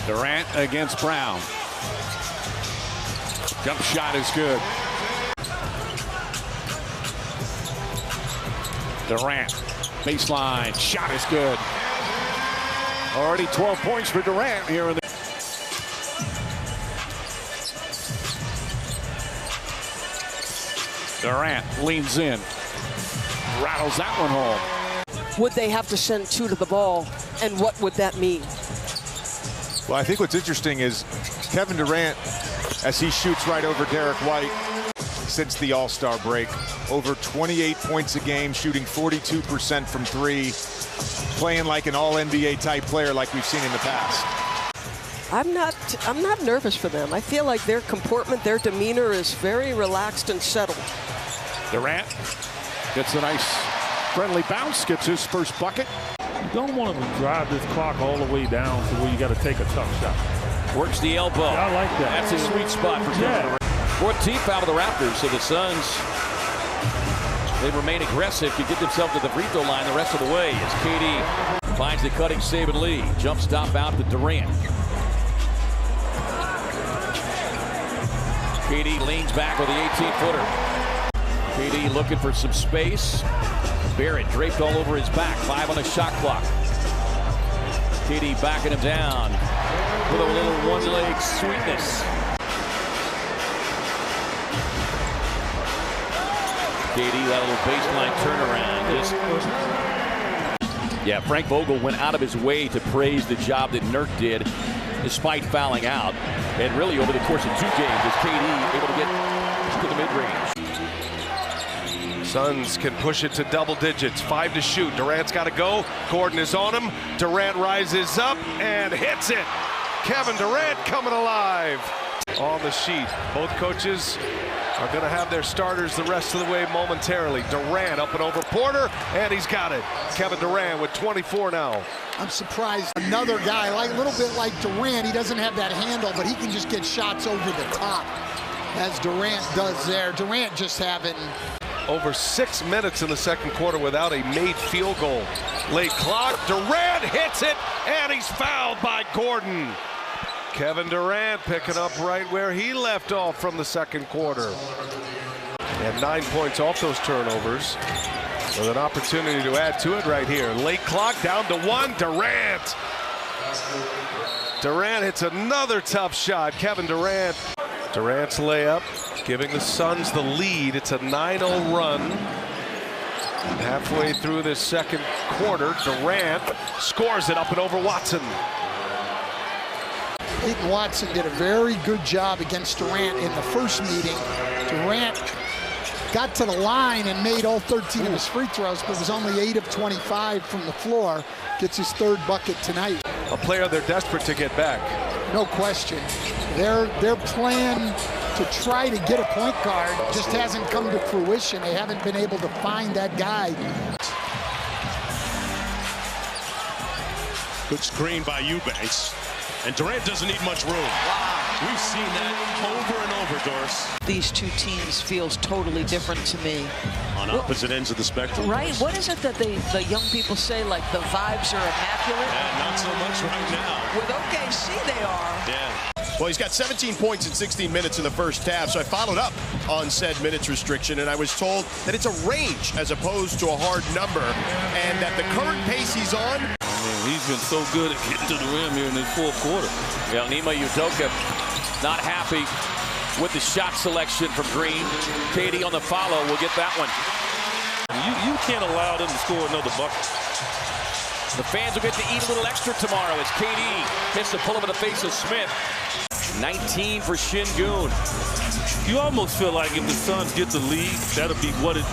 Durant against Brown. Jump shot is good. Durant, baseline, shot is good. Already 12 points for Durant here in the... Durant leans in, rattles that one home. Would they have to send two to the ball, and what would that mean? Well, I think what's interesting is Kevin Durant, as he shoots right over Derek White since the All-Star break, over 28 points a game, shooting 42% from three, playing like an all-NBA type player like we've seen in the past. I'm not nervous for them. I feel like their comportment, their demeanor is very relaxed and settled. Durant gets a nice friendly bounce, gets his first bucket. You don't want to drive this clock all the way down to where you got to take a tough shot. Works the elbow. Yeah, I like that. That's a sweet spot for Kevin Durant. 14th foul of the Raptors, so the Suns, they remain aggressive to get themselves to the free throw line the rest of the way as KD finds the cutting Saban Lee. Jump stop out to Durant. KD leans back with the 18-footer. KD looking for some space. Barrett draped all over his back. 5 on the shot clock. KD backing him down with a little one-leg sweetness. KD, that little baseline turnaround. Yeah, Frank Vogel went out of his way to praise the job that Nurk did despite fouling out. And really over the course of 2 games is KD able to get to the mid-range. Suns can push it to double digits. 5 to shoot. Durant's got to go. Gordon is on him. Durant rises up and hits it. Kevin Durant coming alive on the sheet. Both coaches are going to have their starters the rest of the way momentarily. Durant up and over Porter, and he's got it. Kevin Durant with 24 now. I'm surprised another guy, like a little bit like Durant, he doesn't have that handle, but he can just get shots over the top, as Durant does there. Durant just having over 6 minutes in the second quarter without a made field goal. Late clock, Durant hits it, and he's fouled by Gordon. Kevin Durant picking up right where he left off from the second quarter. And 9 points off those turnovers with an opportunity to add to it right here. Late clock, down to 1, Durant. Durant hits another tough shot. Kevin Durant. Durant's layup, giving the Suns the lead. It's a 9-0 run. Halfway through this second quarter, Durant scores it up and over Watson. Peyton Watson did a very good job against Durant in the first meeting. Durant got to the line and made all 13 of his free throws, but was only 8 of 25 from the floor. Gets his 3rd bucket tonight. A player they're desperate to get back. No question. Their plan to try to get a point guard just hasn't come to fruition. They haven't been able to find that guy. Good screen by Eubanks. And Durant doesn't need much room. We've seen that over and over, Doris. These two teams feels totally different to me. On opposite ends of the spectrum. Right? What is it that the young people say, like the vibes are immaculate? Yeah, not so much right now. With OKC, they are. Yeah. Well, he's got 17 points in 16 minutes in the first half, so I followed up on said minutes restriction, and I was told that it's a range as opposed to a hard number, and that the current pace he's on. He's been so good at getting to the rim here in this 4th quarter. Yeah, Nima Udoka not happy with the shot selection from Green. KD on the follow will get that one. You can't allow them to score another bucket. The fans will get to eat a little extra tomorrow as KD hits the pull-up in the face of Smith. 19 for Şengün. You almost feel like if the Suns get the lead, that'll be what it's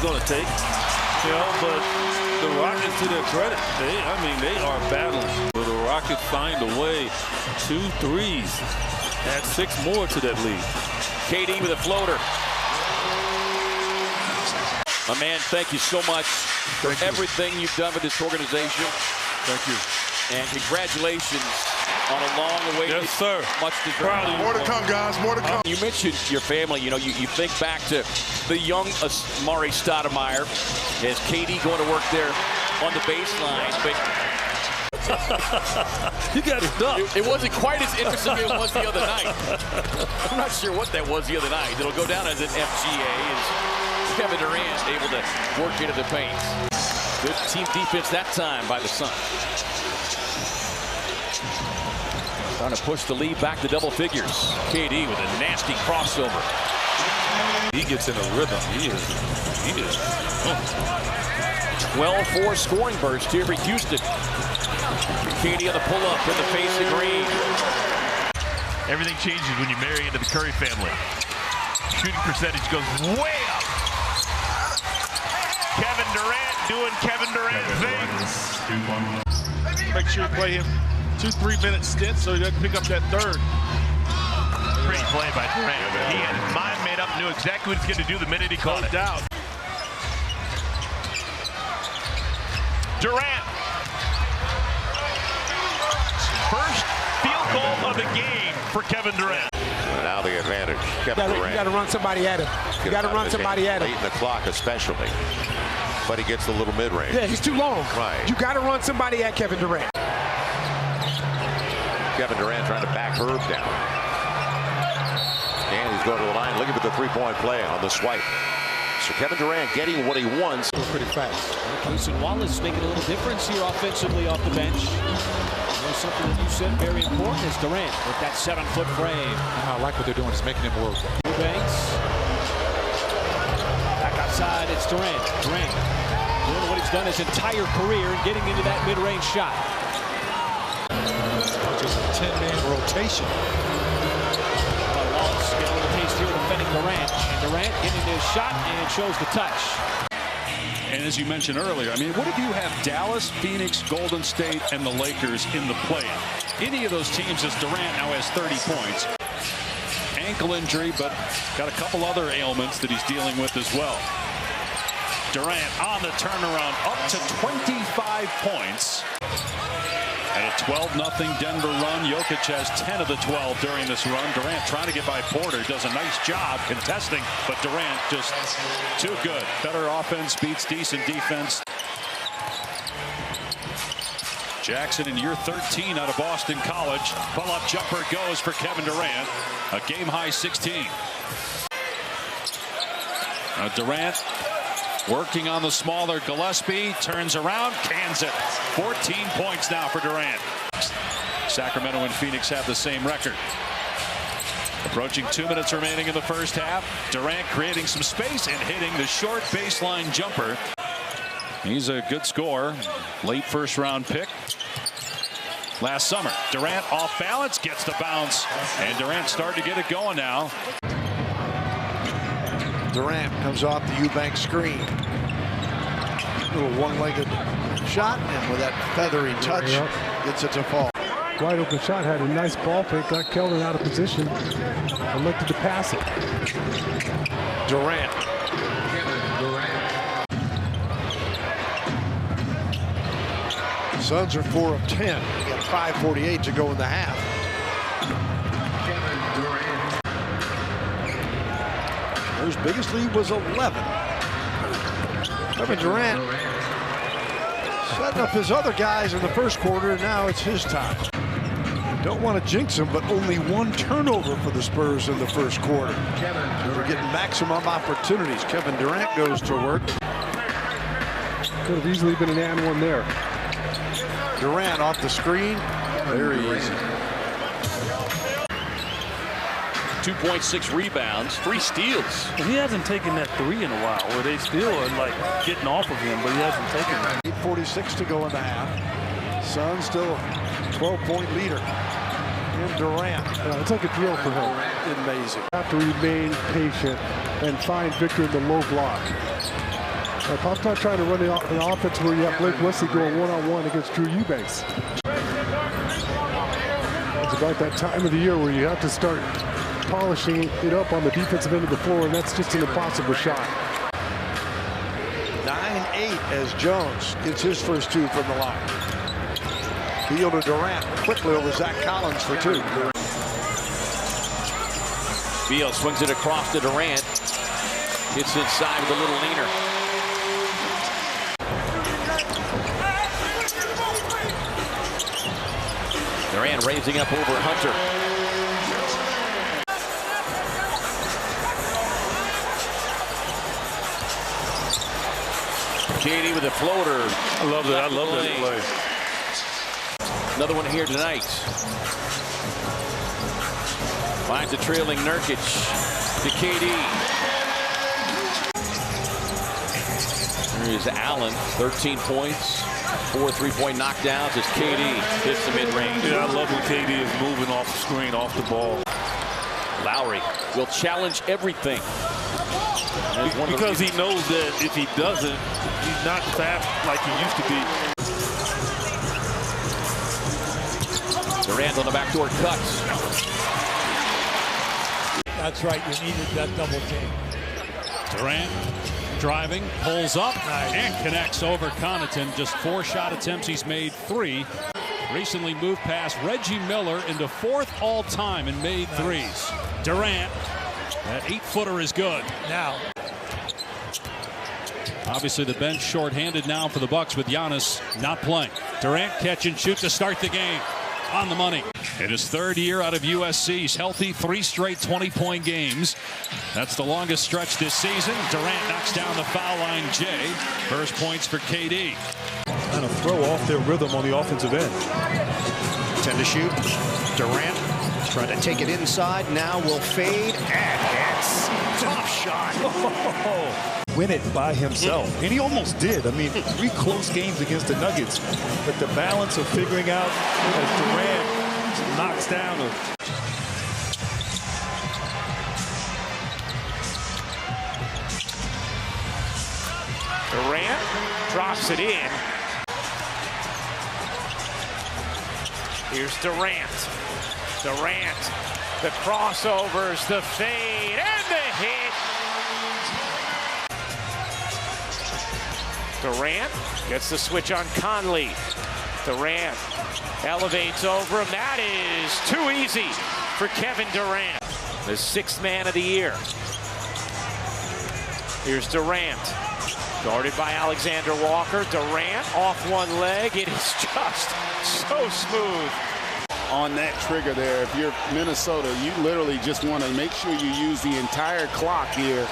going to take. You know, but the Rockets, to their credit, they are battling. But the Rockets find a way. 2 threes. Add 6 more to that lead. KD with a floater. My man, thank you so much for everything you've done for this organization. Thank you. And congratulations on a long way. Yes, sir. Much to More to come, guys. More to come. You mentioned your family. You know, you think back to the young Mari Stoudemire. Has KD going to work there on the baseline, but you got stuck. It wasn't quite as interesting as it was the other night. I'm not sure what that was the other night. It'll go down as an FGA as Kevin Durant able to work into the paint. Good team defense that time by the Suns. Trying to push the lead back to double figures. KD with a nasty crossover. He gets in a rhythm. He is. 12-4 scoring burst here for Houston. KD on the pull-up in the face of Green. Everything changes when you marry into the Curry family. Shooting percentage goes way up. Kevin Durant doing Kevin Durant things. Make sure you play him 2-3 minute stints so he doesn't pick up that third. Great play by Durant. He had his mind made up, knew exactly what he's going to do the minute he called it. Down. Durant. First field goal of the game for Kevin Durant. Now the advantage. Kevin Durant. You got to run somebody at him. You got to run somebody at him. Late in the clock especially. But he gets the little mid-range. Yeah, he's too long. Right. You got to run somebody at Kevin Durant. Kevin Durant trying to back Herb down. And he's going to the line looking for the three-point play on the swipe. So Kevin Durant getting what he wants. Pretty fast. Cason Wallace making a little difference here offensively off the bench. There's something that you said very important is Durant with that 7-foot frame. I like what they're doing is making him work. Eubanks. Back outside, it's Durant. Durant doing what he's done his entire career and getting into that mid-range shot. Just a 10-man rotation. Wallace getting the taste here defending Durant. And Durant getting his shot and shows the touch. And as you mentioned earlier, I mean, what if you have Dallas, Phoenix, Golden State, and the Lakers in the play? Any of those teams, as Durant now has 30 points. Ankle injury, but got a couple other ailments that he's dealing with as well. Durant on the turnaround, up to 25 points. At a 12-0 Denver run, Jokic has 10 of the 12 during this run. Durant trying to get by Porter, does a nice job contesting, but Durant just too good. Better offense beats decent defense. Jackson in year 13 out of Boston College. Pull-up jumper goes for Kevin Durant. A game-high 16. Durant working on the smaller Gillespie, turns around, cans it. 14 points now for Durant. Sacramento and Phoenix have the same record. Approaching 2 minutes remaining in the first half. Durant creating some space and hitting the short baseline jumper. He's a good scorer. Late first-round pick last summer. Durant off balance, gets the bounce, and Durant starting to get it going now. Durant comes off the Eubanks screen. Little one-legged shot, and with that feathery touch, gets it to fall. Wide open shot, had a nice ball fake, got Keldon out of position, elected to pass it. Durant. Suns are 4 of 10. They got 5:48 to go in the half. His biggest lead was 11. Kevin Durant setting up his other guys in the first quarter. Now it's his time. Don't want to jinx him, but only one turnover for the Spurs in the first quarter. They're getting maximum opportunities. Kevin Durant goes to work. Could have easily been an and one there. Durant off the screen. Very easy. 2.6 rebounds, 3 steals. He hasn't taken that 3 in a while, where they still are like getting off of him, but he hasn't taken that. 8:46 to go in the half. Suns still 12-point leader. And Durant. It's like a drill for him. Amazing. Have to remain patient and find Victor in the low block. If I'm not trying to run an offense where you have Blake Wesley going one-on-one against Drew Eubanks. It's about that time of the year where you have to start polishing it up on the defensive end of the floor, and that's just an impossible shot. 9-8 as Jones gets his first 2 from the line. Beal to Durant quickly over Zach Collins for 2. Beal swings it across to Durant. Gets inside with a little leaner. Durant raising up over Hunter. KD with a floater. I love that. I love that play. Another one here tonight. Finds a trailing Nurkic to KD. There is Allen, 13 points, 4 3-point knockdowns as KD hits the mid-range. Yeah, I love when KD is moving off the screen, off the ball. Lowry will challenge everything. Because he knows that if he doesn't, he's not fast like he used to be. Durant on the backdoor cuts. That's right, you needed that double team. Durant driving, pulls up, and connects over Connaughton. Just 4 shot attempts, he's made 3. Recently moved past Reggie Miller into 4th all-time and made 3s. Durant, that 8-footer is good. Now, obviously the bench shorthanded now for the Bucks with Giannis not playing. Durant catch and shoot to start the game. On the money. In his 3rd year out of USC, he's healthy, 3 straight 20-point games. That's the longest stretch this season. Durant knocks down the foul line. Jay, first points for KD. Kind of throw off their rhythm on the offensive end. 10 to shoot. Durant trying to take it inside. Now will fade and hits. Tough shot. Win it by himself. And he almost did. I mean, 3 close games against the Nuggets. But the balance of figuring out as Durant knocks down Durant drops it in. Here's Durant. Durant, the crossovers, the fade, and the hit. Durant gets the switch on Conley. Durant elevates over him. That is too easy for Kevin Durant. The 6th man of the year. Here's Durant. Guarded by Alexander Walker. Durant off one leg. It is just so smooth. On that trigger there, if you're Minnesota, you literally just want to make sure you use the entire clock here.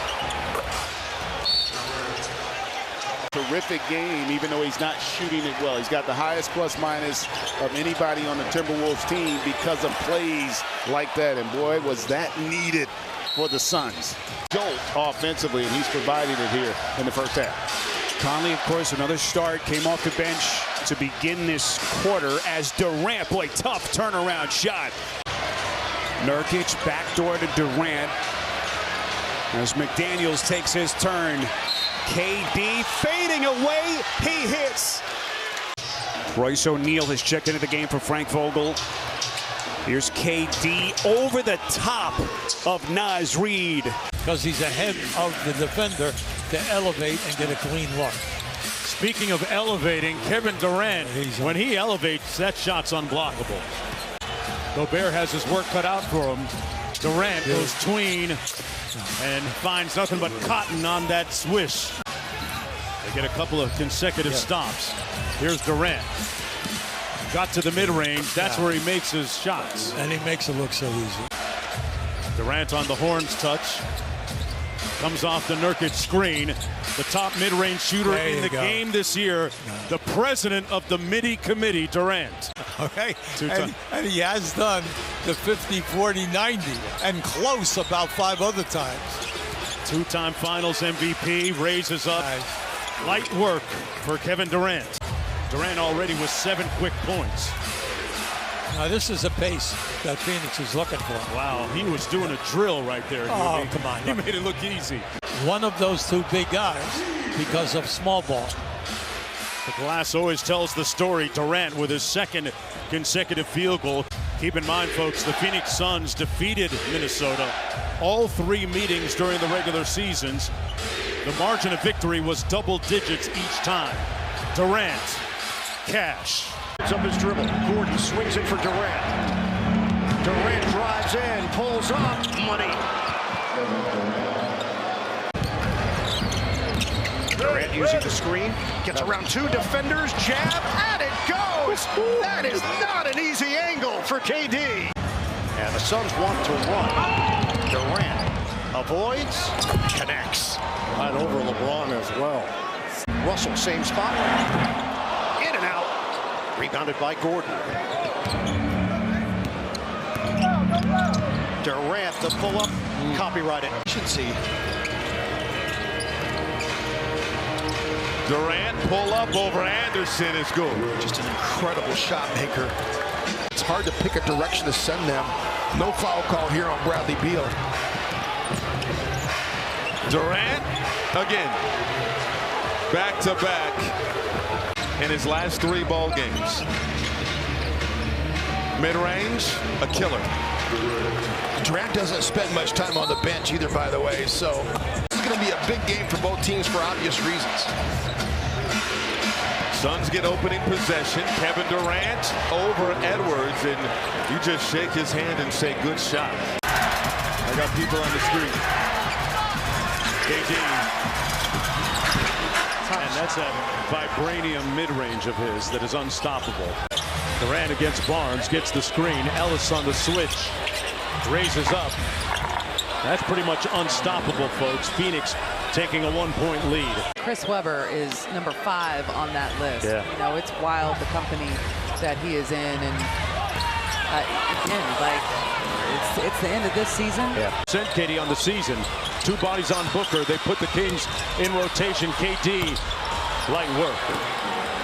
Terrific game, even though he's not shooting it well. He's got the highest plus-minus of anybody on the Timberwolves team because of plays like that. And boy, was that needed for the Suns. Jolt offensively, and he's provided it here in the first half. Conley, of course, another start, came off the bench to begin this quarter as Durant, boy, tough turnaround shot. Nurkic backdoor to Durant as McDaniels takes his turn. KD fading away, he hits. Royce O'Neal has checked into the game for Frank Vogel. Here's KD over the top of Naz Reid. Because he's ahead of the defender to elevate and get a clean look. Speaking of elevating, Kevin Durant, when he elevates, that shot's unblockable. Gobert has his work cut out for him. Durant goes tween and finds nothing but cotton on that swish. They get a couple of consecutive stops. Here's Durant. Got to the mid-range. That's where he makes his shots. And he makes it look so easy. Durant on the horns touch. Comes off the Nurkic screen. The top mid-range shooter in the game this year. The president of the MIDI committee, Durant. Okay. And he has done the 50, 40, 90 and close about 5 other times. 2-time finals MVP raises up. Light work for Kevin Durant. Durant already with 7 quick points. Now this is a pace that Phoenix is looking for. Wow, he was doing a drill right there. Oh, come on. He made it look easy. One of those 2 big guys because of small ball. The glass always tells the story. Durant with his 2nd consecutive field goal. Keep in mind, folks, the Phoenix Suns defeated Minnesota all 3 meetings during the regular seasons. The margin of victory was double digits each time. Durant, cash. It's up his dribble. Gordon swings it for Durant. Durant drives in, pulls up, money. Durant using the screen, gets around two defenders, jab, and it goes! That is not an easy angle for KD. And the Suns want to run. Durant avoids, connects. Right over LeBron as well. Russell, same spot. In and out. Rebounded by Gordon. Durant, the pull-up, copyrighted. Should see. Durant pull up over Anderson is good. Just an incredible shot maker. It's hard to pick a direction to send them. No foul call here on Bradley Beal. Durant again, back to back in his last 3 ball games. Mid-range, a killer. Durant doesn't spend much time on the bench either, by the way, so this is going to be a big game for both teams for obvious reasons. Suns get opening possession. Kevin Durant over Edwards, and you just shake his hand and say, good shot. I got people on the street. KD. And that's a vibranium mid-range of his that is unstoppable. Durant against Barnes, gets the screen. Ellis on the switch. Raises up. That's pretty much unstoppable, folks. Phoenix taking a 1-point lead. Chris Webber is number 5 on that list. Yeah. You know, it's wild the company that he is in, and again, like it's the end of this season. Yeah. Sent KD on the season. 2 bodies on Booker. They put the Kings in rotation. KD, light work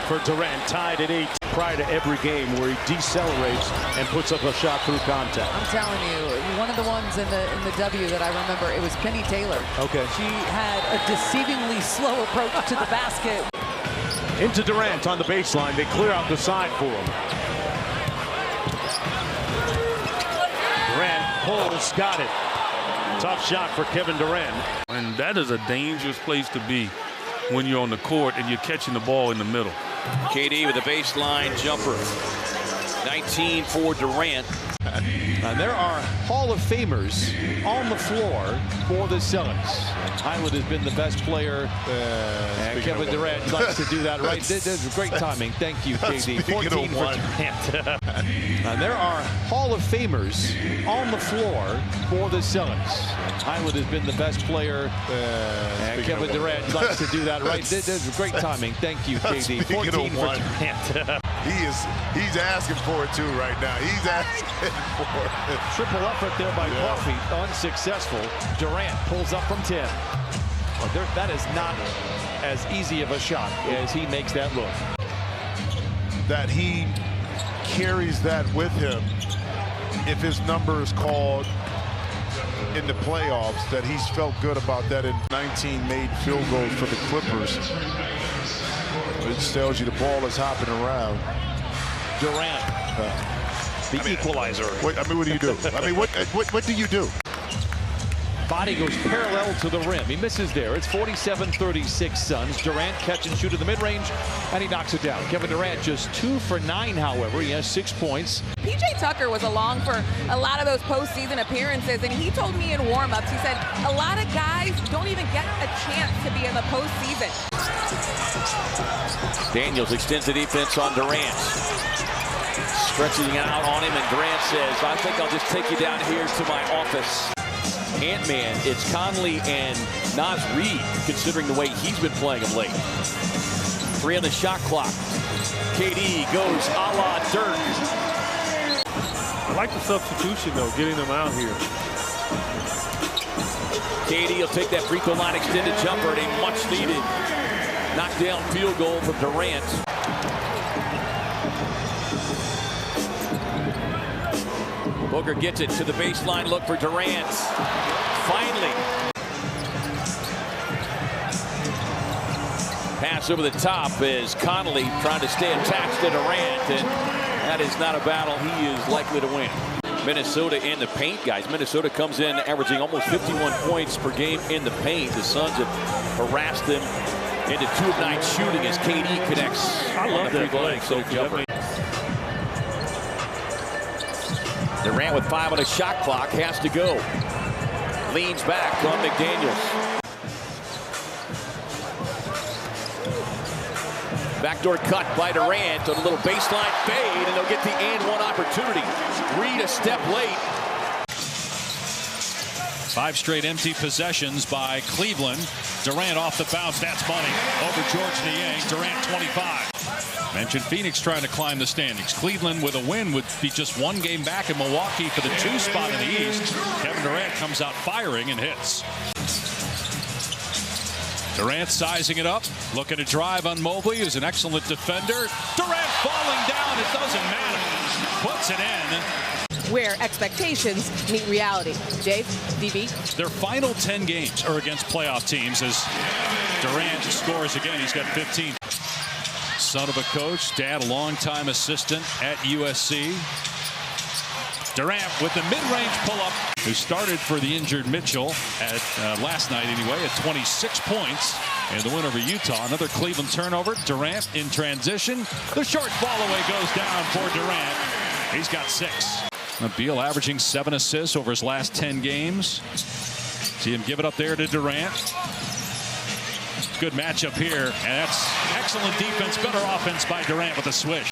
for Durant, tied at 8 prior to every game where he decelerates and puts up a shot through contact. I'm telling you, one of the ones in the W that I remember, it was Penny Taylor. Okay. She had a deceivingly slow approach to the basket. Into Durant on the baseline. They clear out the side for him. Durant pulls, got it. Tough shot for Kevin Durant. And that is a dangerous place to be when you're on the court and you're catching the ball in the middle. KD with a baseline jumper. 19 for Durant. And there are Hall of Famers on the floor for the Celtics. Highland has been the best player. And Kevin Durant likes to do that right. This is great timing. Thank you, KD. 14 for Durant. And there are Hall of Famers on the floor for the Celtics. Highland has been the best player. And Kevin Durant likes to do that right. This is great timing. Thank you, KD. 14 for Durant. He's asking for it too right now. He's asking for it. Triple effort there by Coffey, unsuccessful. Durant pulls up from 10. Well, that is not as easy of a shot as he makes that look. That he carries that with him if his number is called in the playoffs, that he's felt good about that in 19 made field goals for the Clippers. It just tells you the ball is hopping around. Durant, the equalizer. What do you do? I mean, what do you do? Body goes parallel to the rim. He misses there. It's 47-36 Suns. Durant catch and shoot in the mid-range, and he knocks it down. Kevin Durant just 2 for 9, however. He has 6 points. PJ Tucker was along for a lot of those postseason appearances, and he told me in warm-ups, he said, a lot of guys don't even get a chance to be in the postseason. Daniels extends the defense on Durant. Stretching out on him, and Durant says, I think I'll just take you down here to my office. Ant-Man, it's Conley and Naz Reid, considering the way he's been playing of late. 3 on the shot clock. KD goes a la Dirk. I like the substitution, though, getting them out here. KD will take that free throw line extended jumper, and a much-needed knockdown field goal from Durant. Booker gets it to the baseline. Look for Durant. Finally. Pass over the top as Conley trying to stay attached to Durant, and that is not a battle he is likely to win. Minnesota in the paint, guys. Minnesota comes in averaging almost 51 points per game in the paint. The Suns have harassed them into 2 of 9 shooting as KD connects. I love that play. So Durant with 5 on the shot clock has to go. Leans back on McDaniels. Backdoor cut by Durant on a little baseline fade, and they'll get the and one opportunity. Reed a step late. 5 straight empty possessions by Cleveland. Durant off the bounce. That's money. Over George Niang. Durant 25. Mentioned Phoenix trying to climb the standings. Cleveland with a win would be just 1 game back in Milwaukee for the 2 spot in the East. Kevin Durant comes out firing and hits. Durant sizing it up, looking to drive on Mobley, who's an excellent defender. Durant falling down, it doesn't matter. Puts it in. Where expectations meet reality. Dave, DB. Their final 10 games are against playoff teams as Durant scores again. He's got 15. Son of a coach, dad a longtime assistant at USC. Durant with the mid-range pull-up, who started for the injured Mitchell at last night anyway at 26 points in the win over Utah. Another Cleveland turnover. Durant in transition. The short ball away goes down for Durant. He's got 6. Beal averaging 7 assists over his last 10 games. See him give it up there to Durant. Good matchup here, and that's excellent defense, better offense by Durant with a swish.